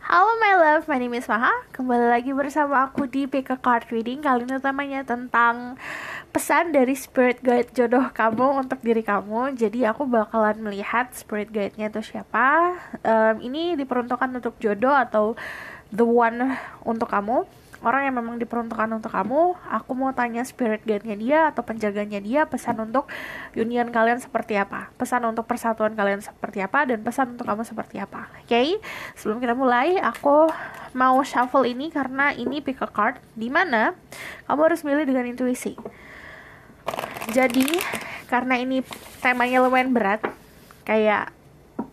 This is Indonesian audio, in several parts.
Halo my love, my name is Maha. Kembali lagi bersama aku di PK Card Reading. Kali ini temanya tentang pesan dari spirit guide jodoh kamu untuk diri kamu. Jadi aku bakalan melihat spirit guide-nya itu siapa. Ini diperuntukkan untuk jodoh atau the one untuk kamu, orang yang memang diperuntukkan untuk kamu. Aku mau tanya spirit guide-nya dia atau penjaganya dia, pesan untuk union kalian seperti apa, pesan untuk persatuan kalian seperti apa, dan pesan untuk kamu seperti apa. Oke, sebelum kita mulai, aku mau shuffle ini karena ini pick a card dimana kamu harus milih dengan intuisi. Jadi karena ini temanya lumayan berat, kayak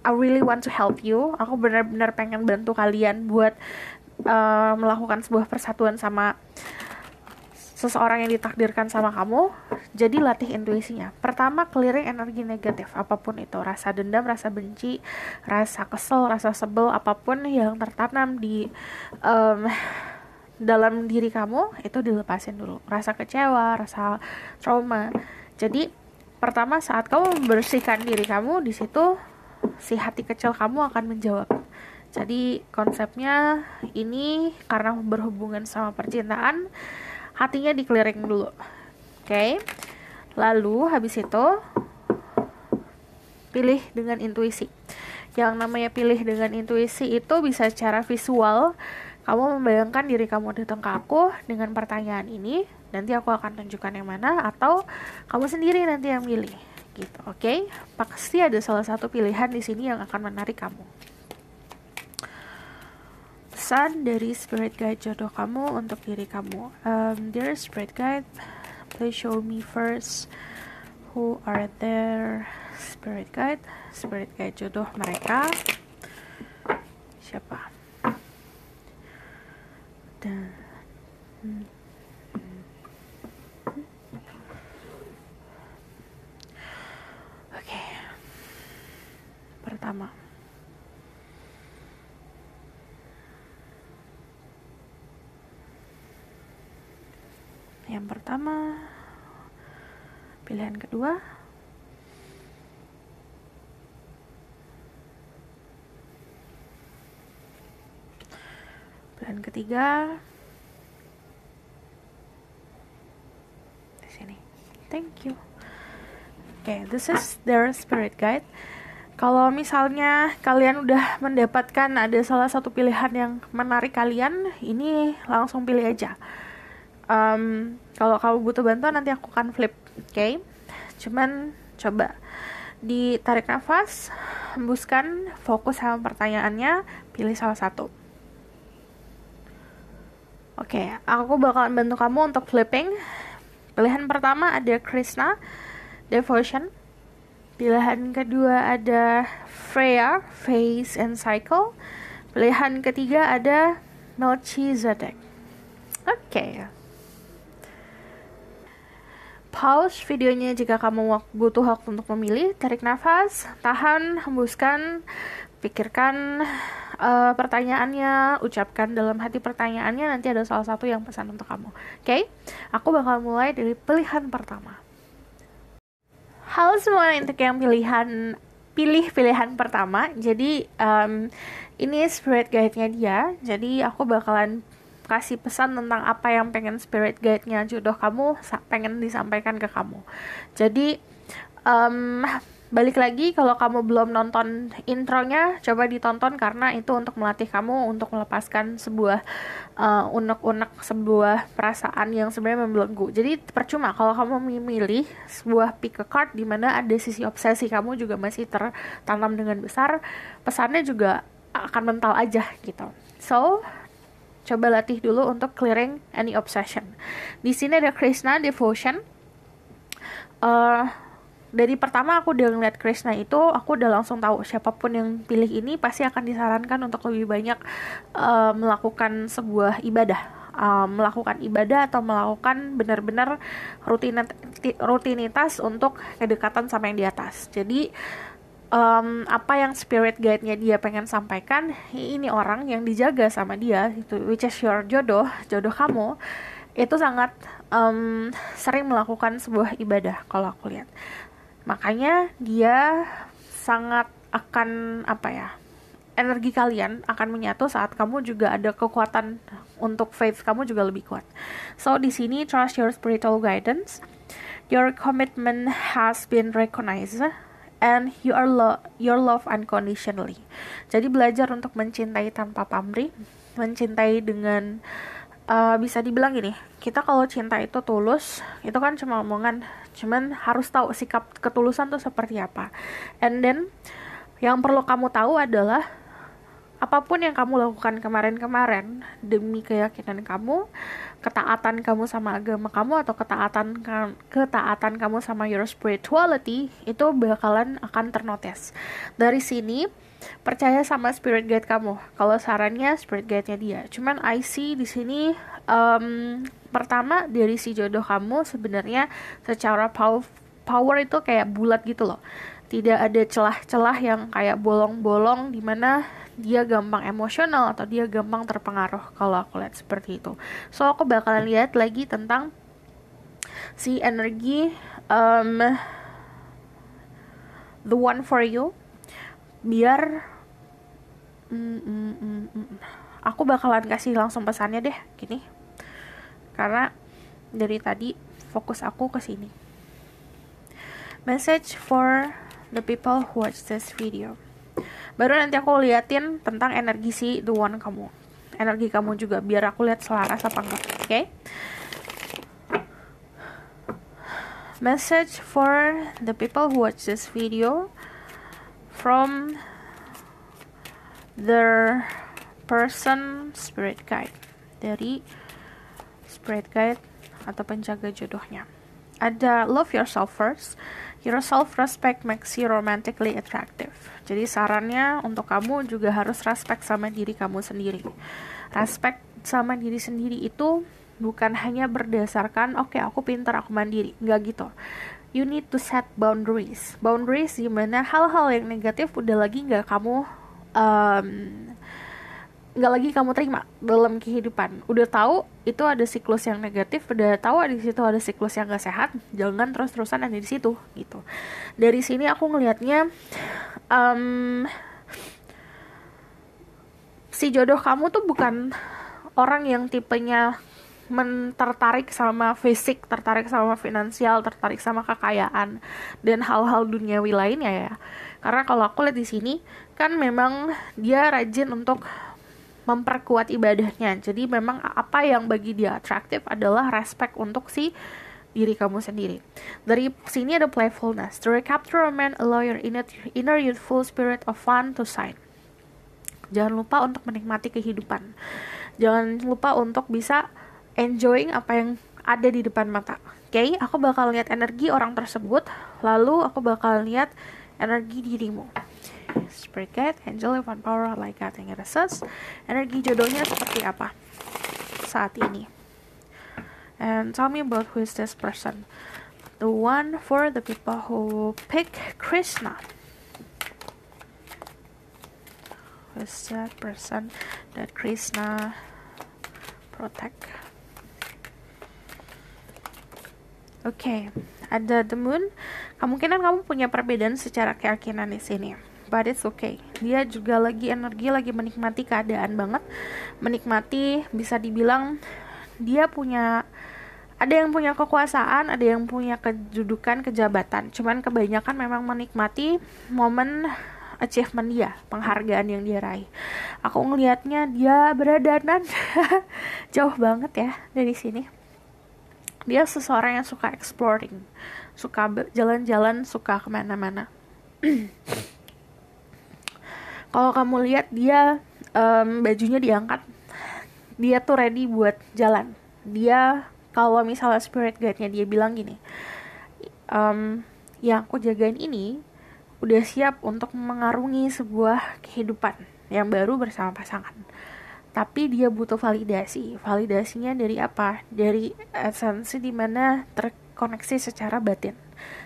I really want to help you, aku benar-benar pengen bantu kalian buat melakukan sebuah persatuan sama seseorang yang ditakdirkan sama kamu. Jadi latih intuisinya. Pertama, clearing energi negatif, apapun itu, rasa dendam, rasa benci, rasa kesel, rasa sebel, apapun yang tertanam di dalam diri kamu, itu dilepasin dulu. Rasa kecewa, rasa trauma. Jadi pertama, saat kamu membersihkan diri kamu, di situ si hati kecil kamu akan menjawab. Jadi konsepnya ini karena berhubungan sama percintaan, hatinya di-clearing dulu. Oke. Lalu habis itu pilih dengan intuisi. Yang namanya pilih dengan intuisi itu bisa secara visual. Kamu membayangkan diri kamu datang ke aku dengan pertanyaan ini, nanti aku akan tunjukkan yang mana, atau kamu sendiri nanti yang milih. Gitu, oke? Pasti ada salah satu pilihan di sini yang akan menarik kamu. Pesan dari spirit guide jodoh kamu untuk diri kamu. Dear spirit guide, please show me first who are there. Spirit guide jodoh mereka siapa? Dan oke. Pertama, yang pertama, pilihan kedua, pilihan ketiga, di sini. Thank you. Okay, this is their spirit guide. Kalau misalnya kalian udah mendapatkan ada salah satu pilihan yang menarik kalian, ini langsung pilih aja. Kalau kamu butuh bantuan nanti aku akan flip, oke? Cuman coba ditarik nafas, hembuskan, fokus sama pertanyaannya, pilih salah satu. Oke, aku bakalan bantu kamu untuk flipping. Pilihan pertama ada Krishna, Devotion. Pilihan kedua ada Freya, Phase and Cycle. Pilihan ketiga ada Melchizedek. Oke. Pause videonya jika kamu butuh waktu untuk memilih. Tarik nafas, tahan, hembuskan, pikirkan pertanyaannya, ucapkan dalam hati pertanyaannya, nanti ada salah satu yang pesan untuk kamu. Oke? Aku bakal mulai dari pilihan pertama. Halo semua, untuk yang pilih pilihan pertama. Jadi ini spirit guide-nya dia. Jadi aku bakalan kasih pesan tentang apa yang pengen spirit guide-nya jodoh kamu pengen disampaikan ke kamu. Jadi balik lagi, kalau kamu belum nonton intronya, coba ditonton karena itu untuk melatih kamu untuk melepaskan sebuah unek-unek, sebuah perasaan yang sebenarnya membelenggu. Jadi percuma kalau kamu memilih sebuah pick a card di mana ada sisi obsesi kamu juga masih tertanam dengan besar, pesannya juga akan mental aja gitu. So coba latih dulu untuk clearing any obsession. Di sini ada Krishna, Devotion. Dari pertama aku udah ngeliat Krishna itu, aku udah langsung tahu siapapun yang pilih ini pasti akan disarankan untuk lebih banyak melakukan sebuah ibadah. Melakukan ibadah atau melakukan benar-benar rutinitas untuk kedekatan sama yang di atas. Jadi apa yang spirit guide-nya dia pengen sampaikan, ini orang yang dijaga sama dia, itu which is your jodoh kamu, itu sangat sering melakukan sebuah ibadah kalau aku lihat. Makanya dia sangat akan energi kalian akan menyatu saat kamu juga ada kekuatan untuk faith kamu juga lebih kuat. So di sini trust your spiritual guidance. Your commitment has been recognized and you are your love unconditionally. Jadi belajar untuk mencintai tanpa pamrih, mencintai dengan bisa dibilang gini, kita kalau cinta itu tulus, itu kan cuma omongan, cuman harus tahu sikap ketulusan tuh seperti apa. And then yang perlu kamu tahu adalah apapun yang kamu lakukan kemarin-kemarin demi keyakinan kamu, ketaatan kamu sama agama kamu, atau ketaatan kamu sama your spirituality, itu bakalan akan ternotice. Dari sini percaya sama spirit guide kamu. Kalau sarannya spirit guide-nya dia. Cuman I see di sini pertama dari si jodoh kamu sebenarnya secara power itu kayak bulat gitu loh. Tidak ada celah-celah yang kayak bolong-bolong di mana dia gampang emosional atau dia gampang terpengaruh, kalau aku lihat seperti itu. So aku bakalan lihat lagi tentang si energi the one for you. Biar aku bakalan kasih langsung pesannya deh gini, karena dari tadi fokus aku ke sini. Message for the people who watch this video. Baru nanti aku liatin tentang energi si the one kamu, energi kamu juga, biar aku lihat selaras apa enggak. Oke? Message for the people who watch this video from their person spirit guide, dari spirit guide atau penjaga jodohnya. Ada love yourself first. Your self-respect makes you romantically attractive. Jadi sarannya untuk kamu juga harus respect sama diri kamu sendiri. Respect sama diri sendiri itu bukan hanya berdasarkan oke, aku pintar, aku mandiri. Nggak gitu. You need to set boundaries. Boundaries gimana hal-hal yang negatif udah lagi nggak lagi kamu terima dalam kehidupan. Udah tahu itu ada siklus yang negatif, udah tahu di situ ada siklus yang gak sehat, jangan terus-terusan ada di situ gitu. Dari sini aku ngelihatnya si jodoh kamu tuh bukan orang yang tipenya tertarik sama fisik, tertarik sama finansial, tertarik sama kekayaan dan hal-hal duniawi lainnya ya. Karena kalau aku lihat di sini kan memang dia rajin untuk memperkuat ibadahnya. Jadi memang apa yang bagi dia atraktif adalah respect untuk si diri kamu sendiri. Dari sini ada playfulness. To recapture a man, allow your inner youthful spirit of fun to shine. Jangan lupa untuk menikmati kehidupan. Jangan lupa untuk bisa enjoying apa yang ada di depan mata. Oke, aku bakal lihat energi orang tersebut, lalu aku bakal lihat energi dirimu. Spirit guide, angel, divine power, like God, yang ngereses energi jodohnya seperti apa saat ini. And tell me about who is this person. The one for the people who pick Krishna. Who is that person that Krishna protect? Oke, ada the moon. Kemungkinan kamu punya perbedaan secara keyakinan di sini. But it's okay. Dia juga lagi menikmati keadaan banget. Menikmati, bisa dibilang dia ada yang punya kekuasaan, ada yang punya kedudukan, kejabatan. Cuman kebanyakan memang menikmati momen achievement dia, penghargaan yang dia raih. Aku ngelihatnya dia beradanan jauh banget ya dari sini. Dia seseorang yang suka exploring, suka jalan-jalan, suka kemana-mana. Kalau kamu lihat dia bajunya diangkat, dia tuh ready buat jalan. Dia kalau misalnya spirit guide-nya dia bilang gini, yang aku jagain ini udah siap untuk mengarungi sebuah kehidupan yang baru bersama pasangan. Tapi dia butuh validasi. Validasinya dari apa? Dari esensi dimana terkoneksi secara batin,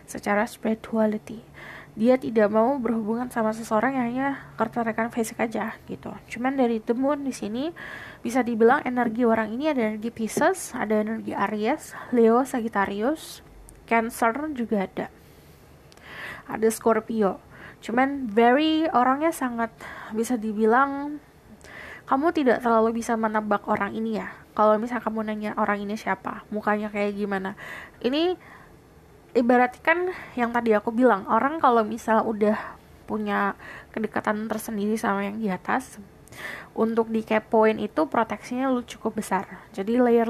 secara spirituality. Dia tidak mau berhubungan sama seseorang yang hanya ketertarikan fisik aja gitu. Cuman dari the moon di sini bisa dibilang energi orang ini ada energi Pisces, ada energi Aries, Leo, Sagittarius, Cancer juga ada. Ada Scorpio. Cuman orangnya sangat bisa dibilang kamu tidak terlalu bisa menebak orang ini ya. Kalau misalnya kamu nanya orang ini siapa, mukanya kayak gimana. Ini ibaratkan yang tadi aku bilang, orang kalau misal udah punya kedekatan tersendiri sama yang di atas, untuk dikepoin itu proteksinya lu cukup besar. Jadi layer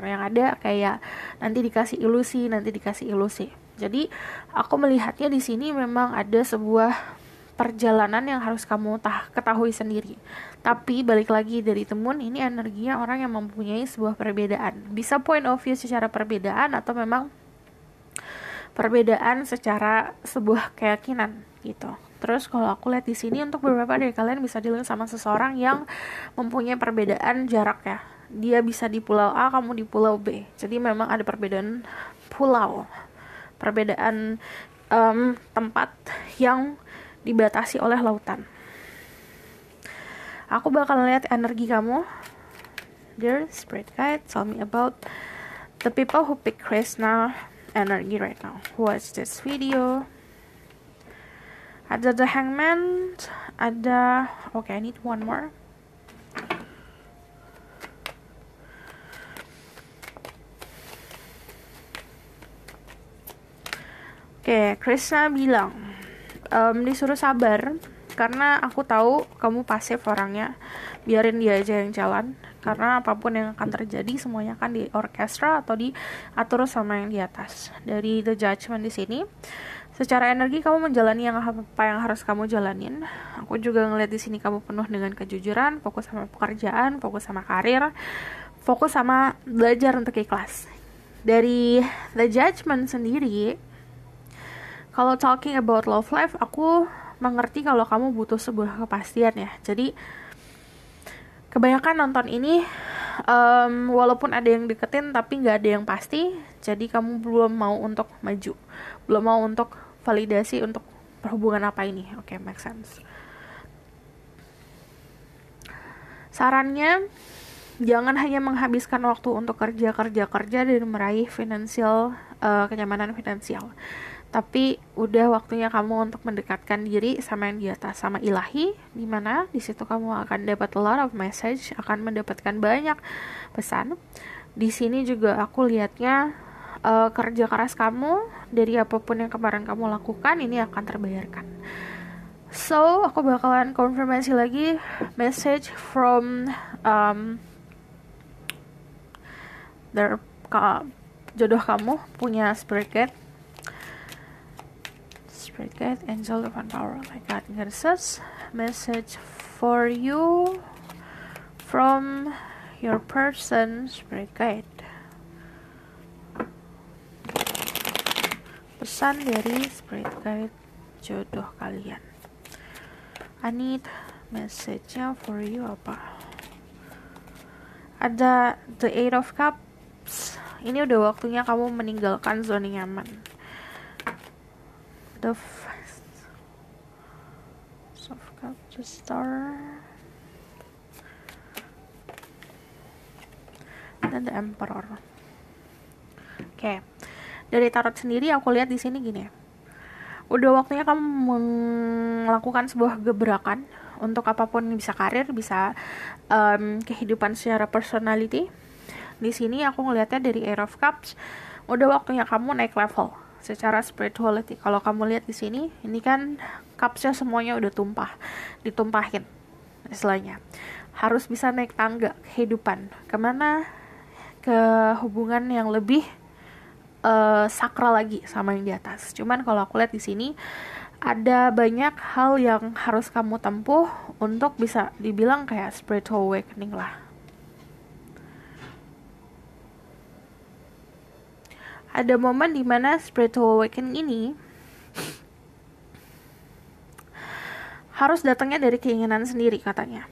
yang ada kayak nanti dikasih ilusi. Jadi aku melihatnya di sini memang ada sebuah perjalanan yang harus kamu ketahui sendiri. Tapi balik lagi dari temun, ini energinya orang yang mempunyai sebuah perbedaan. Bisa point of view secara perbedaan atau memang perbedaan secara sebuah keyakinan gitu. Terus kalau aku lihat di sini untuk beberapa dari kalian bisa dilihat sama seseorang yang mempunyai perbedaan jarak ya. Dia bisa di pulau A, kamu di pulau B. Jadi memang ada perbedaan pulau, perbedaan tempat yang dibatasi oleh lautan. Aku bakal lihat energi kamu. Dear Spirit Guide, tell me about the people who pick Krishna energy right now. Watch this video. Ada the Hangman, ada... Okay, I need one more. Okay, Krishna bilang disuruh sabar karena aku tahu kamu pasif orangnya, biarin dia aja yang jalan, karena apapun yang akan terjadi semuanya akan di orkestra atau diatur sama yang di atas. Dari The Judgment di sini, secara energi kamu menjalani apa yang harus kamu jalanin. Aku juga ngeliat di sini kamu penuh dengan kejujuran, fokus sama pekerjaan, fokus sama karir, fokus sama belajar untuk ikhlas. Dari The Judgment sendiri, kalau talking about love life, aku mengerti kalau kamu butuh sebuah kepastian ya. Jadi kebanyakan nonton ini walaupun ada yang deketin tapi nggak ada yang pasti. Jadi kamu belum mau untuk maju, belum mau untuk validasi untuk perhubungan apa ini. Oke, make sense. Sarannya, jangan hanya menghabiskan waktu untuk kerja dan meraih kenyamanan finansial. Tapi udah waktunya kamu untuk mendekatkan diri sama yang di atas, sama ilahi, dimana di situ kamu akan dapat a lot of message, akan mendapatkan banyak pesan. Di sini juga aku lihatnya kerja keras kamu dari apapun yang kemarin kamu lakukan ini akan terbayarkan. So aku bakalan konfirmasi lagi message from jodoh kamu punya spirit guide, angel, divine power, my God, goddesses. Message for you from your person, spirit guide. Pesan dari spirit guide jodoh kalian. I need message-nya for you apa? Ada the Eight of Cups. Ini udah waktunya kamu meninggalkan zona nyaman. The of Cups, the Star, dan the Emperor. Oke. Dari tarot sendiri aku lihat di sini gini. Udah waktunya kamu melakukan sebuah gebrakan untuk apapun, bisa karir, bisa kehidupan secara personality. Di sini aku ngelihatnya dari Eight of Cups, udah waktunya kamu naik level secara spirituality. Kalau kamu lihat di sini, ini kan cupsnya semuanya udah ditumpahin istilahnya. Harus bisa naik tangga kehidupan. Kemana? Ke hubungan yang lebih sakral lagi sama yang di atas. Cuman kalau aku lihat di sini ada banyak hal yang harus kamu tempuh untuk bisa dibilang kayak spiritual awakening lah. Ada momen dimana spiritual awakening ini harus datangnya dari keinginan sendiri katanya.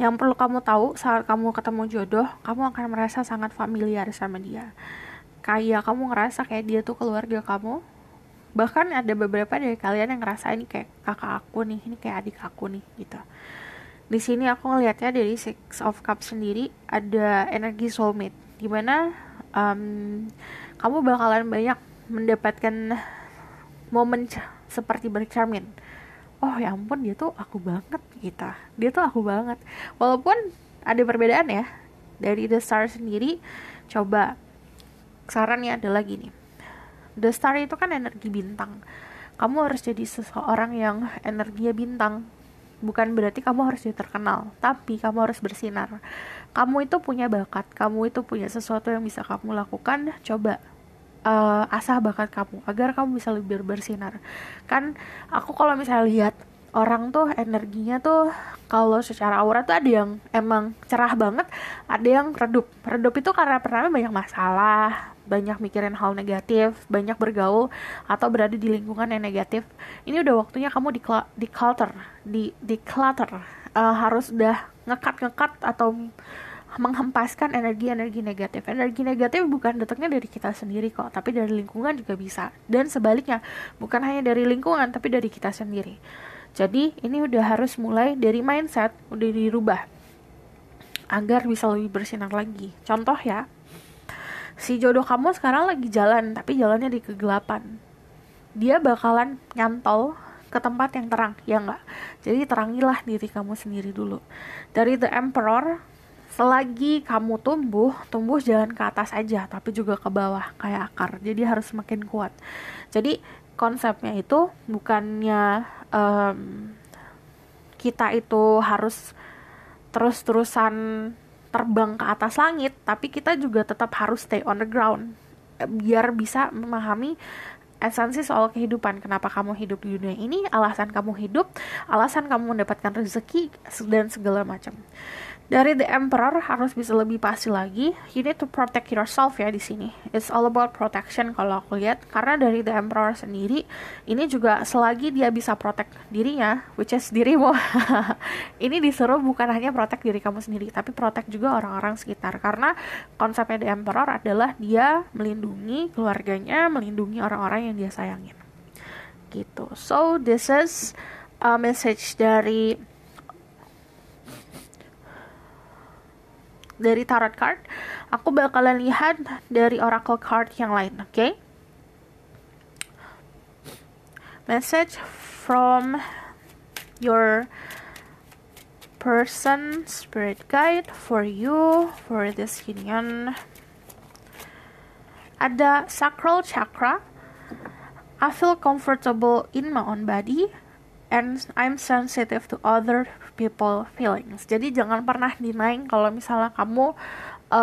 Yang perlu kamu tahu saat kamu ketemu jodoh, kamu akan merasa sangat familiar sama dia. Kayak kamu ngerasa kayak dia tuh keluarga kamu. Bahkan ada beberapa dari kalian yang ngerasa ini kayak kakak aku nih, ini kayak adik aku nih gitu. Di sini aku ngelihatnya dari Six of Cups sendiri ada energi soulmate. dimana kamu bakalan banyak mendapatkan momen seperti bercermin. Oh ya ampun, dia tuh aku banget gitu. Dia tuh aku banget. Walaupun ada perbedaan ya. Dari The Star sendiri, coba sarannya adalah gini. The Star itu kan energi bintang. Kamu harus jadi seseorang yang energinya bintang. Bukan berarti kamu harus jadi terkenal, tapi kamu harus bersinar. Kamu itu punya bakat, kamu itu punya sesuatu yang bisa kamu lakukan. Coba asah bakat kamu agar kamu bisa lebih bersinar. Kan aku kalau misalnya lihat orang tuh energinya tuh kalau secara aura tuh ada yang emang cerah banget, ada yang redup. Redup itu karena pertama banyak masalah, banyak mikirin hal negatif, banyak bergaul atau berada di lingkungan yang negatif. Ini udah waktunya kamu declutter, harus udah ngekat atau menghempaskan energi-energi negatif. Energi negatif bukan datangnya dari kita sendiri kok, tapi dari lingkungan juga bisa. Dan sebaliknya, bukan hanya dari lingkungan, tapi dari kita sendiri. Jadi, ini udah harus mulai dari mindset, udah dirubah. Agar bisa lebih bersinar lagi. Contoh ya, si jodoh kamu sekarang lagi jalan, tapi jalannya di kegelapan. Dia bakalan nyantol ke tempat yang terang, ya enggak? Jadi, terangilah diri kamu sendiri dulu. Dari The Emperor, selagi kamu tumbuh jangan ke atas aja, tapi juga ke bawah, kayak akar. Jadi harus semakin kuat. Jadi konsepnya itu bukannya kita itu harus terus-terusan terbang ke atas langit, tapi kita juga tetap harus stay on the ground, biar bisa memahami esensi soal kehidupan. Kenapa kamu hidup di dunia ini, alasan kamu hidup, alasan kamu mendapatkan rezeki, dan segala macam. Dari The Emperor harus bisa lebih pasti lagi. You need to protect yourself ya di sini. It's all about protection kalau aku lihat. Karena dari The Emperor sendiri, ini juga selagi dia bisa protect dirinya, which is dirimu. Ini disuruh bukan hanya protect diri kamu sendiri, tapi protect juga orang-orang sekitar. Karena konsepnya The Emperor adalah dia melindungi keluarganya, melindungi orang-orang yang dia sayangin. Gitu. So this is a message dari tarot card. Aku bakalan lihat dari oracle card yang lain, okay? Message from your person, spirit guide for you for this union. Ada sacral chakra. I feel comfortable in my own body and I'm sensitive to other people feelings. Jadi jangan pernah denying kalau misalnya kamu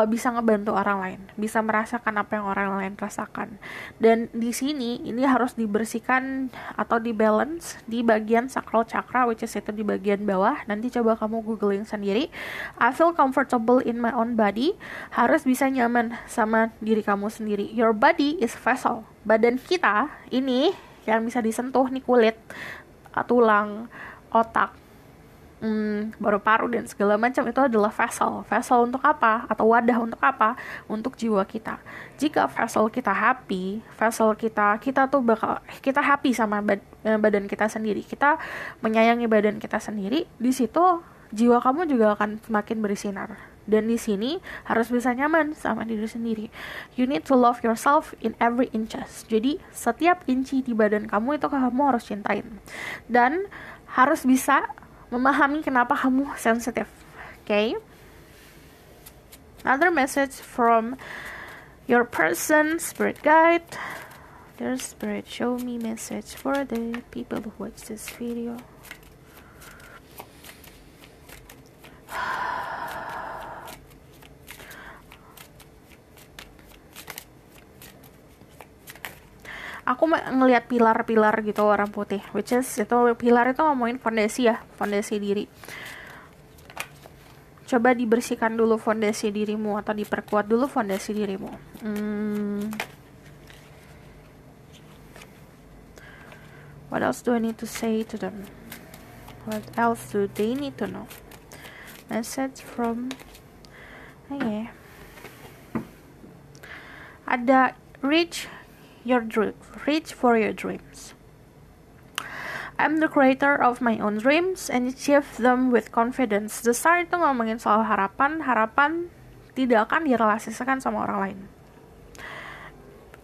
bisa ngebantu orang lain, bisa merasakan apa yang orang lain rasakan. Dan di sini ini harus dibersihkan atau dibalance di bagian sacral chakra, which is itu di bagian bawah. Nanti coba kamu googling sendiri. I feel comfortable in my own body, harus bisa nyaman sama diri kamu sendiri. Your body is vessel. Badan kita ini yang bisa disentuh nih, kulit, tulang, otak, paru-paru dan segala macam, itu adalah vessel. Vessel untuk apa? Atau wadah untuk apa? Untuk jiwa kita. Jika vessel kita happy, vessel kita tuh bakal kita happy sama badan kita sendiri. Kita menyayangi badan kita sendiri. Di situ jiwa kamu juga akan semakin bersinar. Dan di sini harus bisa nyaman sama diri sendiri. You need to love yourself in every inches. Jadi setiap inci di badan kamu itu kamu harus cintain. Dan harus bisa memahami kenapa kamu sensitif. Okay? Another message from your person, spirit guide. Dear spirit, show me message for the people who watch this video. Aku ngelihat pilar-pilar gitu warna putih, which is itu pilar itu ngomongin fondasi ya, fondasi diri. Coba dibersihkan dulu fondasi dirimu atau diperkuat dulu fondasi dirimu. What else do I need to say to them? What else do they need to know? Message from ada reach for your dreams. I'm the creator of my own dreams and achieve them with confidence. The Star itu ngomongin soal harapan tidak akan direlasikan sama orang lain.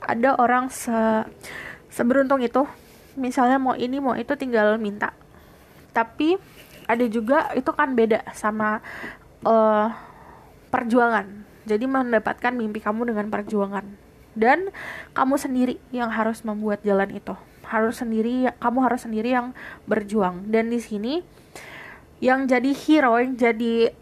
Ada orang seberuntung itu, misalnya mau ini mau itu tinggal minta. Tapi ada juga itu kan beda sama perjuangan. Jadi mendapatkan mimpi kamu dengan perjuangan, dan kamu sendiri yang harus membuat jalan itu. Kamu harus sendiri yang berjuang. Dan di sini yang jadi hero, yang jadi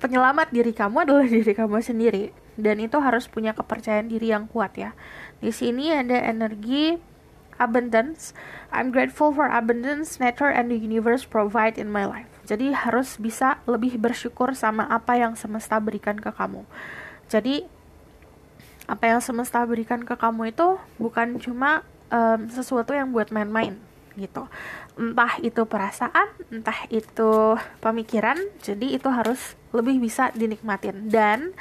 penyelamat diri kamu adalah diri kamu sendiri. Dan itu harus punya kepercayaan diri yang kuat ya. Di sini ada energi abundance. I'm grateful for abundance nature and the universe provide in my life. Jadi harus bisa lebih bersyukur sama apa yang semesta berikan ke kamu. Jadi apa yang semesta berikan ke kamu itu bukan cuma sesuatu yang buat main-main gitu. Entah itu perasaan, entah itu pemikiran. Jadi itu harus lebih bisa dinikmatin. Dan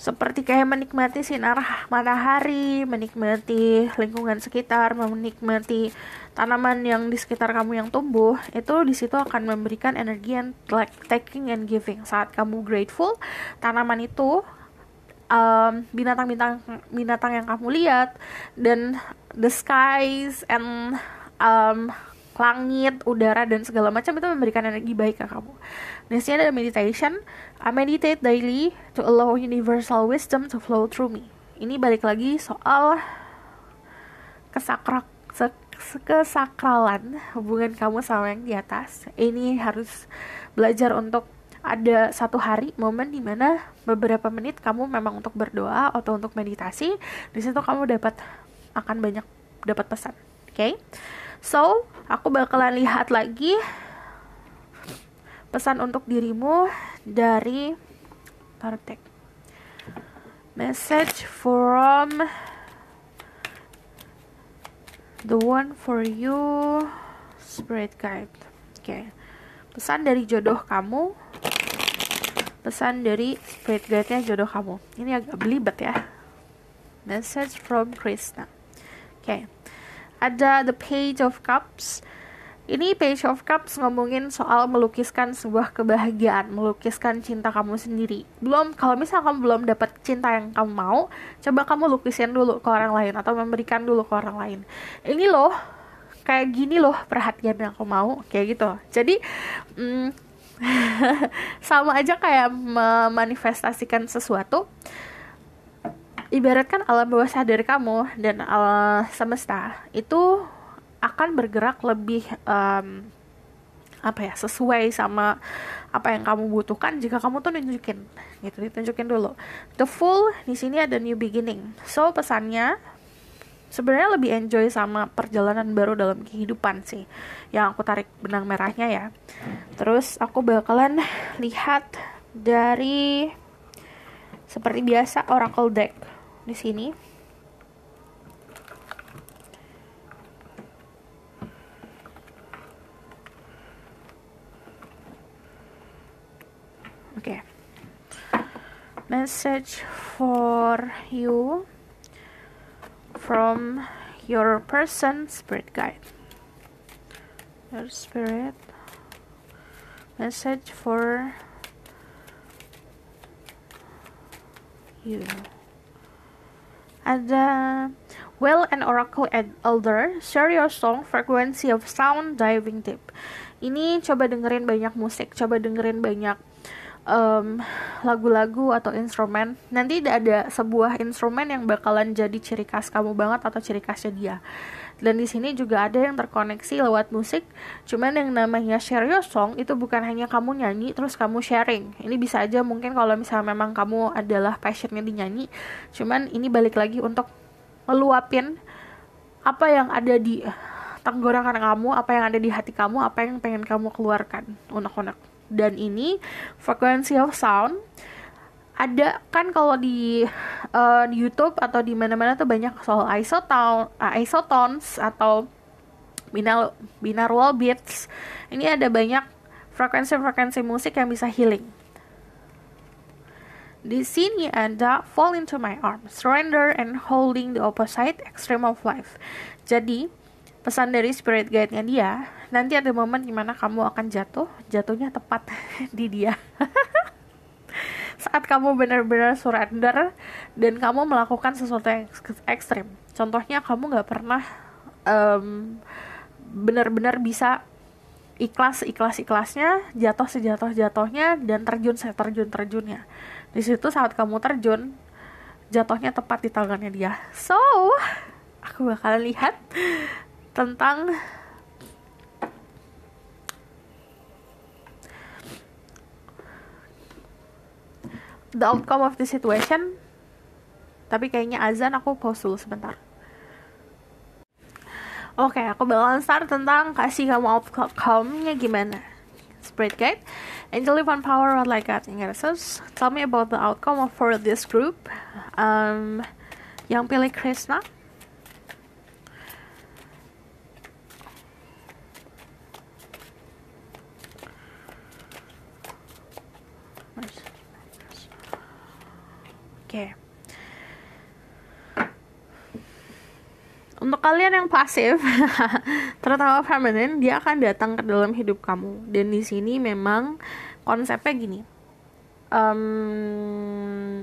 seperti kayak menikmati sinar matahari, menikmati lingkungan sekitar, menikmati tanaman yang di sekitar kamu yang tumbuh, itu di situ akan memberikan energi yang like taking and giving. Saat kamu grateful, tanaman itu, binatang yang kamu lihat, dan the skies and langit, udara, dan segala macam itu memberikan energi baik ke kamu. Di sini ada meditation. I meditate daily to allow universal wisdom to flow through me. Ini balik lagi soal kesakralan hubungan kamu sama yang di atas. Ini harus belajar untuk ada satu hari, momen dimana beberapa menit kamu memang untuk berdoa atau untuk meditasi. Di situ kamu akan banyak dapat pesan. Okay? So, aku bakalan lihat lagi pesan untuk dirimu dari tarot deck. Message from the one for you, spirit guide. Okay. Pesan dari jodoh kamu. Pesan dari spirit guide-nya jodoh kamu. Ini agak belibet ya. Message from Krishna. Okay. Ada the Page of Cups. Ini Page of Cups ngomongin soal melukiskan sebuah kebahagiaan, melukiskan cinta kamu sendiri. Kalau misalnya kamu belum dapat cinta yang kamu mau, coba kamu lukisin dulu ke orang lain atau memberikan dulu ke orang lain. Ini loh, kayak gini loh perhatian yang aku mau, kayak gitu. Jadi sama aja kayak memanifestasikan sesuatu. Ibaratkan alam bawah sadar kamu dan alam semesta itu akan bergerak lebih sesuai sama apa yang kamu butuhkan jika kamu tuh ditunjukin dulu. The Fool di sini ada new beginning. So pesannya sebenarnya lebih enjoy sama perjalanan baru dalam kehidupan sih, yang aku tarik benang merahnya ya. Terus aku bakalan lihat dari seperti biasa oracle deck di sini. Okay. Message for you from your person spirit guide. Your spirit. Message for you. Ada Well and Oracle Elder, share your song, frequency of sound, diving deep. Ini coba dengerin banyak musik, coba dengerin banyak lagu-lagu atau instrumen. Nanti ada sebuah instrumen yang bakalan jadi ciri khas kamu banget atau ciri khasnya dia. Dan di sini juga ada yang terkoneksi lewat musik. Cuman yang namanya share your song itu bukan hanya kamu nyanyi terus kamu sharing. Ini bisa aja mungkin kalau misalnya memang kamu adalah passionnya di nyanyi. Cuman ini balik lagi untuk meluapin apa yang ada di tenggorokan kamu, apa yang ada di hati kamu, apa yang pengen kamu keluarkan, unek-unek. Dan ini frequency of sound ada kan kalau di YouTube atau di mana-mana tuh banyak soal isotones atau binaural beats. Ini ada banyak frekuensi musik yang bisa healing. Di sini ada fall into my arms, surrender and holding the opposite extreme of life. Jadi pesan dari spirit guide-nya dia, nanti ada momen dimana kamu akan jatuhnya tepat di dia. saat kamu benar-benar surrender dan kamu melakukan sesuatu yang ekstrim. Contohnya kamu nggak pernah benar-benar bisa ikhlasnya, jatuh sejatuh-jatuhnya, dan terjun seterjun-terjunnya. Di situ saat kamu terjun, jatuhnya tepat di tangannya dia. So, aku bakalan lihat tentang the outcome of the situation. Tapi kayaknya azan, aku pause dulu sebentar. Oke, aku bakalan start tentang kasih kamu outcome-nya gimana. Spirit guide, angel divine power, what like God in Jesus. Tell me about the outcome for this group. Yang pilih Krishna. Oke. Untuk kalian yang pasif, terutama feminine, dia akan datang ke dalam hidup kamu. Dan di sini memang konsepnya gini.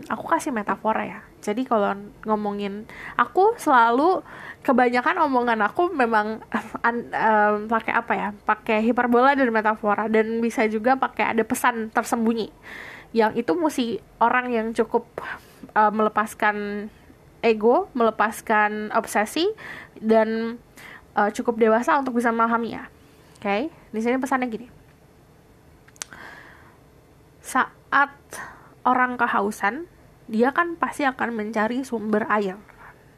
Aku kasih metafora ya. Jadi kalau ngomongin, aku selalu kebanyakan omongan aku memang pakai apa ya? Pakai hiperbola dan metafora, dan bisa juga pakai ada pesan tersembunyi. Yang itu mesti orang yang cukup melepaskan ego, melepaskan obsesi, dan cukup dewasa untuk bisa memahami ya. Oke, di sini pesannya gini. Saat orang kehausan, dia kan pasti akan mencari sumber air.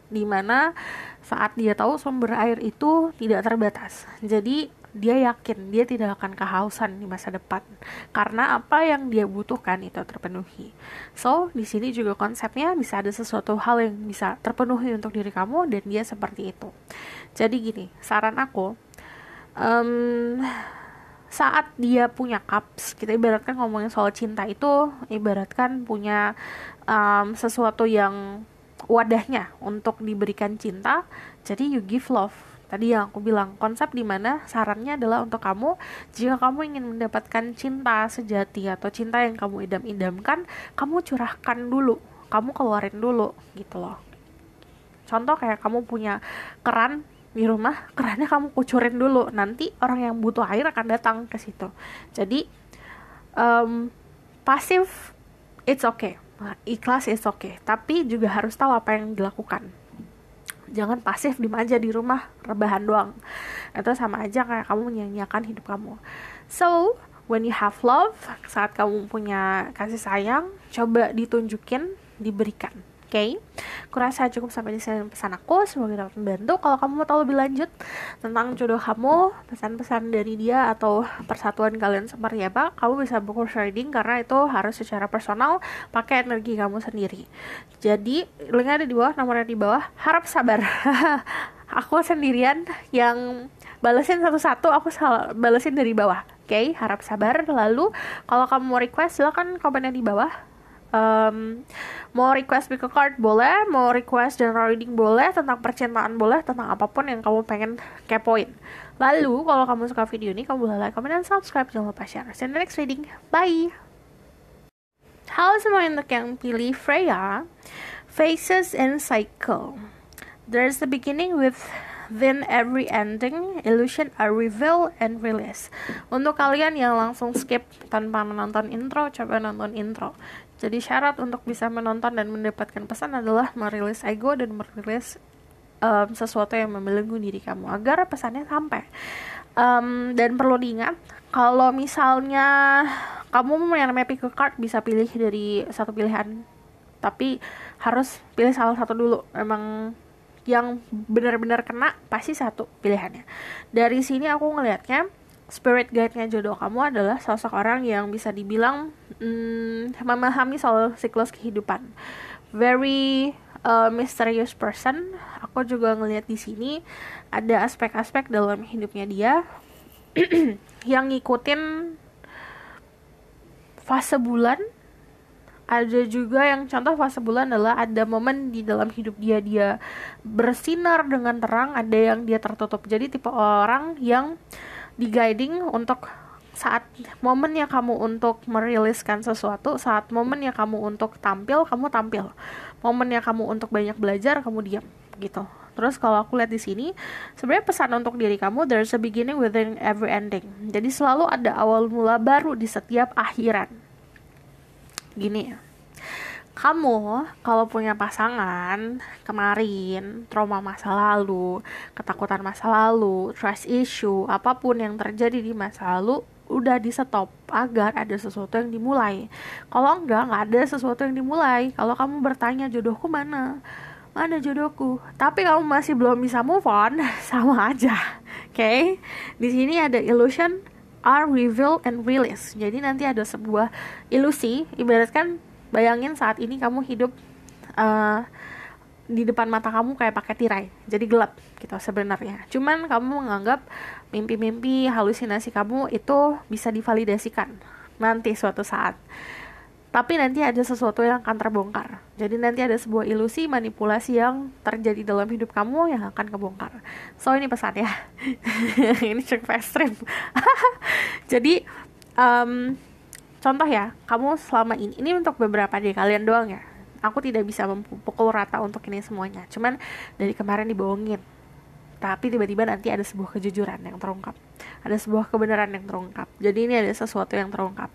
Dimana saat dia tahu sumber air itu tidak terbatas. Jadi dia yakin dia tidak akan kehausan di masa depan karena apa yang dia butuhkan itu terpenuhi. So di sini juga konsepnya bisa ada sesuatu hal yang bisa terpenuhi untuk diri kamu dan dia seperti itu. Jadi gini, saran aku, saat dia punya cups, kita ibaratkan ngomongin soal cinta itu ibaratkan punya sesuatu yang wadahnya untuk diberikan cinta. Jadi you give love. Tadi yang aku bilang, konsep dimana sarannya adalah untuk kamu, jika kamu ingin mendapatkan cinta sejati atau cinta yang kamu idam-idamkan, kamu curahkan dulu, kamu keluarin dulu gitu loh. Contoh kayak kamu punya keran di rumah, kerannya kamu kucurin dulu, nanti orang yang butuh air akan datang ke situ. Jadi pasif it's okay, ikhlas it's okay, tapi juga harus tahu apa yang dilakukan. Jangan pasif diem aja di rumah rebahan doang. Itu sama aja kayak kamu menyanyiakan hidup kamu. So when you have love, saat kamu punya kasih sayang, coba ditunjukin, diberikan. Oke, kurasa cukup sampai di sini pesan aku. Semoga dapat membantu. Kalau kamu mau tahu lebih lanjut tentang jodoh kamu, pesan-pesan dari dia atau persatuan kalian seperti apa, kamu bisa book reading karena itu harus secara personal, pakai energi kamu sendiri. Jadi linknya ada di bawah, nomornya di bawah. Harap sabar. Aku sendirian yang balesin satu-satu, aku balesin dari bawah. Oke, harap sabar. Lalu kalau kamu mau request, silakan komennya di bawah. Mau request pick a card boleh, mau request general reading boleh, tentang percintaan boleh, tentang apapun yang kamu pengen kepoin. Lalu kalau kamu suka video ini, kamu boleh like, comment, dan subscribe. Jangan lupa share. See you in the next reading. Bye. Halo semua untuk yang pilih Freya, Phases and Cycle. There's the beginning with then every ending, illusion are reveal and release. Untuk kalian yang langsung skip tanpa menonton intro, coba nonton intro. Jadi syarat untuk bisa menonton dan mendapatkan pesan adalah merilis ego dan merilis sesuatu yang membelenggu diri kamu agar pesannya sampai. Dan perlu diingat, kalau misalnya kamu yang namanya pick a card, bisa pilih dari satu pilihan, tapi harus pilih salah satu dulu. Memang yang benar-benar kena pasti satu pilihannya. Dari sini aku ngelihatnya spirit guide-nya jodoh kamu adalah sosok orang yang bisa dibilang memahami soal siklus kehidupan. Very mysterious person. Aku juga ngelihat di sini ada aspek-aspek dalam hidupnya dia yang ngikutin fase bulan. Ada juga yang contoh fase bulan adalah ada momen di dalam hidup dia bersinar dengan terang, ada yang dia tertutup. Jadi tipe orang yang di guiding untuk saat momennya kamu untuk meriliskan sesuatu, saat momennya kamu untuk tampil, kamu tampil. Momennya kamu untuk banyak belajar, kamu diam gitu. Terus kalau aku lihat di sini, sebenarnya pesan untuk diri kamu, there's a beginning within every ending. Jadi selalu ada awal mula baru di setiap akhiran. Gini ya. Kamu kalau punya pasangan kemarin, trauma masa lalu, ketakutan masa lalu, trust issue, apapun yang terjadi di masa lalu, udah di stop agar ada sesuatu yang dimulai. Kalau nggak ada sesuatu yang dimulai. Kalau kamu bertanya jodohku mana jodohku, tapi kamu masih belum bisa move on, sama aja. Oke? Di sini ada illusion are revealed and released. Jadi nanti ada sebuah ilusi, ibaratkan bayangin saat ini kamu hidup di depan mata kamu kayak pakai tirai, jadi gelap gitu sebenarnya. Cuman kamu menganggap mimpi-mimpi, halusinasi kamu itu bisa divalidasikan nanti suatu saat. Tapi nanti ada sesuatu yang akan terbongkar. Jadi nanti ada sebuah ilusi, manipulasi yang terjadi dalam hidup kamu yang akan kebongkar. So ini pesan ya. Ini cukup ekstrim. Jadi contoh ya, kamu selama ini untuk beberapa dari kalian doang ya. Aku tidak bisa memukul rata untuk ini semuanya. Cuman dari kemarin dibohongin. Tapi tiba-tiba nanti ada sebuah kejujuran yang terungkap. Ada sebuah kebenaran yang terungkap. Jadi ini ada sesuatu yang terungkap.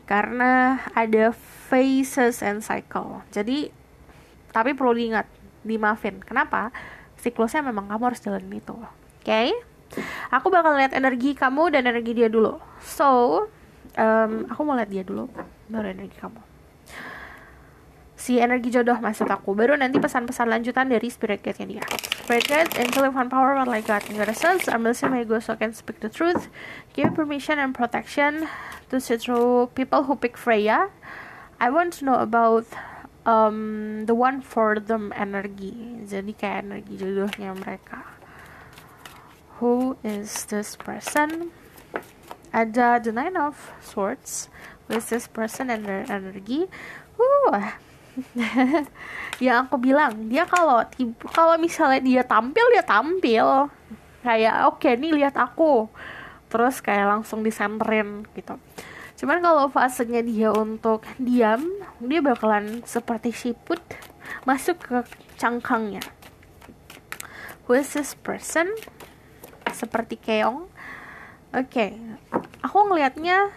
Karena ada phases and cycle. Jadi, tapi perlu diingat, dimaafin. Kenapa? Siklusnya memang kamu harus jalanin itu. Oke? Aku bakal lihat energi kamu dan energi dia dulu. So, aku mau lihat dia dulu, baru energi kamu. Si energi jodoh maksud aku. Baru nanti pesan-pesan lanjutan dari spirit guide-nya dia. Spirit guide, angel of power, what like God in your sense. I'm listening my ghost so I can speak the truth. Give permission and protection to see through people who pick Freya. I want to know about the one for them energi. Jadi kayak energi jodohnya mereka. Who is this person? Ada the Nine of Swords. Who is this person and their energy? Yang aku bilang, dia kalau misalnya dia tampil kayak oke nih lihat aku, terus kayak langsung disamperin gitu. Cuman kalau fasenya dia untuk diam, dia bakalan seperti siput masuk ke cangkangnya. Who is this person? Seperti keong. Oke. Aku ngelihatnya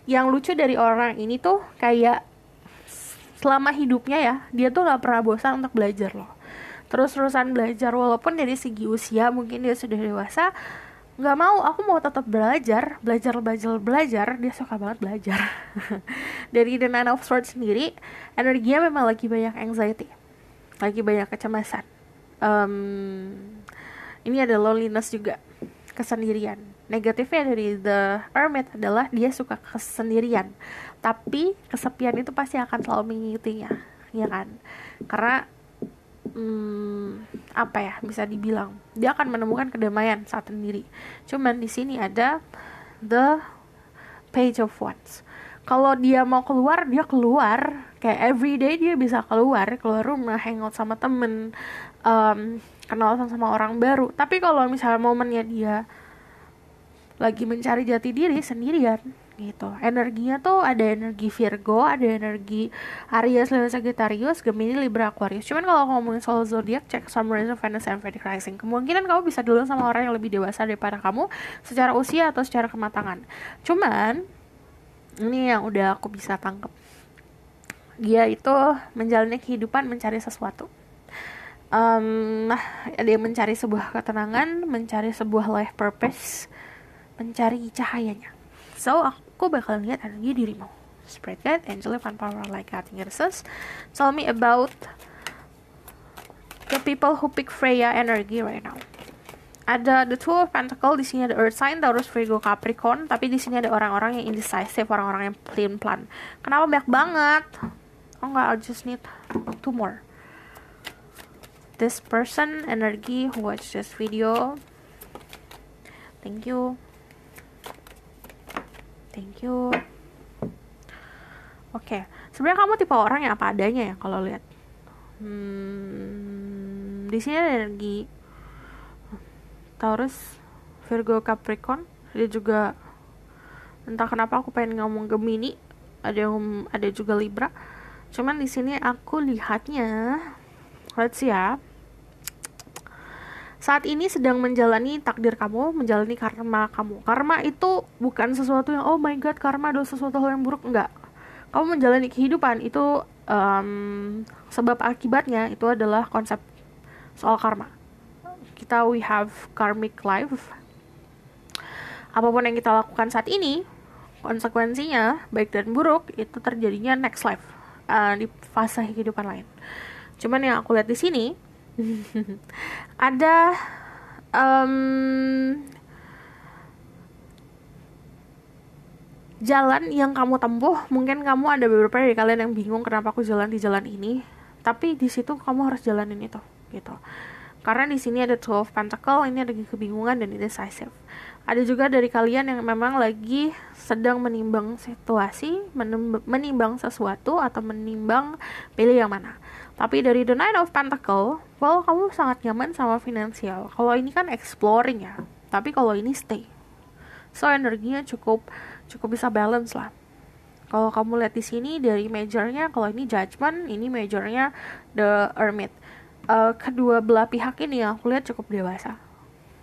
yang lucu dari orang ini tuh kayak selama hidupnya ya, dia tuh gak pernah bosan untuk belajar loh. Terus-terusan belajar, walaupun dari segi usia mungkin dia sudah dewasa, gak mau, aku mau tetap belajar. Dia suka banget belajar. Dari The Nine of Swords sendiri, energinya memang lagi banyak anxiety, lagi banyak kecemasan. Ini ada loneliness juga, kesendirian. Negatifnya dari The Hermit adalah dia suka kesendirian, tapi kesepian itu pasti akan selalu mengikutinya, ya kan? Karena apa ya, bisa dibilang dia akan menemukan kedamaian saat sendiri. Cuman di sini ada The Page of Wands. Kalau dia mau keluar, dia keluar. Kayak everyday dia bisa keluar rumah, hangout sama temen, kenal sama orang baru. Tapi kalau misalnya momennya dia lagi mencari jati diri sendirian gitu, energinya tuh ada energi Virgo, ada energi Aries, Leo, Sagittarius, Gemini, Libra, Aquarius. Cuman kalau ngomongin soal zodiak, cek Sun, Moon, Venus, and Vedic rising. Kemungkinan kamu bisa dulu sama orang yang lebih dewasa daripada kamu secara usia atau secara kematangan. Cuman ini yang udah aku bisa tangkap, dia itu menjalani kehidupan mencari sesuatu. Ada yang mencari sebuah ketenangan, mencari sebuah life purpose, mencari cahayanya. So, aku bakal lihat energi dirimu. Spirit guide, angel, and power like God in your sense. Tell me about the people who pick Freya energy right now. Ada the Two of Pentacles, di sini ada Earth sign, Taurus, Virgo, Capricorn, tapi di sini ada orang-orang yang indecisive, orang-orang yang plan. Kenapa banyak banget? Oh enggak, I'll just need 2 more. This person energy who watch this video. Thank you. Oke. Sebenarnya kamu tipe orang yang apa adanya ya kalau lihat. Di sini ada energi Taurus, Virgo, Capricorn. Dia juga Entah kenapa aku pengen ngomong Gemini, ada juga Libra. Cuman di sini aku lihatnya, let's see ya. Saat ini sedang menjalani takdir kamu, menjalani karma kamu. Karma itu bukan sesuatu yang oh my god karma adalah sesuatu hal yang buruk, enggak. Kamu menjalani kehidupan itu sebab akibatnya itu adalah konsep soal karma. We have karmic life. Apapun yang kita lakukan saat ini, konsekuensinya baik dan buruk itu terjadinya next life, di fase kehidupan lain. Cuman yang aku lihat di sini ada jalan yang kamu tempuh. Mungkin kamu ada beberapa dari kalian yang bingung kenapa aku jalan di jalan ini, tapi di situ kamu harus jalanin itu gitu. Karena di sini ada 12 Pentacle, ini ada kebingungan dan indecisive. Ada juga dari kalian yang memang lagi sedang menimbang situasi, menimbang sesuatu atau menimbang pilih yang mana. Tapi dari the Nine of Pentacle, well, kamu sangat nyaman sama finansial. Kalau ini kan exploring ya, tapi kalau ini stay. So energinya cukup bisa balance lah. Kalau kamu lihat di sini dari majornya, kalau ini Judgment, ini majornya the Hermit. Kedua belah pihak ini aku lihat cukup dewasa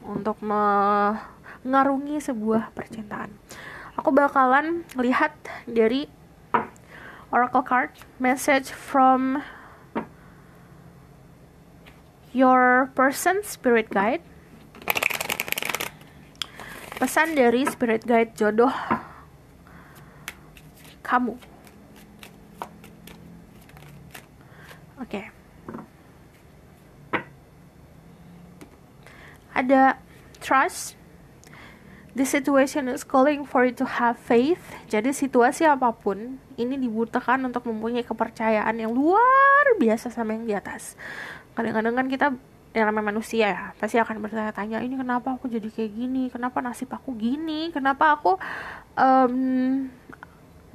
untuk mengarungi sebuah percintaan. Aku bakalan lihat dari Oracle card, message from your person spirit guide. Pesan dari spirit guide jodoh kamu. Oke. Ada trust. The situation is calling for you to have faith. Jadi situasi apapun ini dibutuhkan untuk mempunyai kepercayaan yang luar biasa sama yang di atas. Kadang-kadang kan kita yang namanya manusia ya, pasti akan bertanya-tanya, ini kenapa aku jadi kayak gini, kenapa nasib aku gini, kenapa aku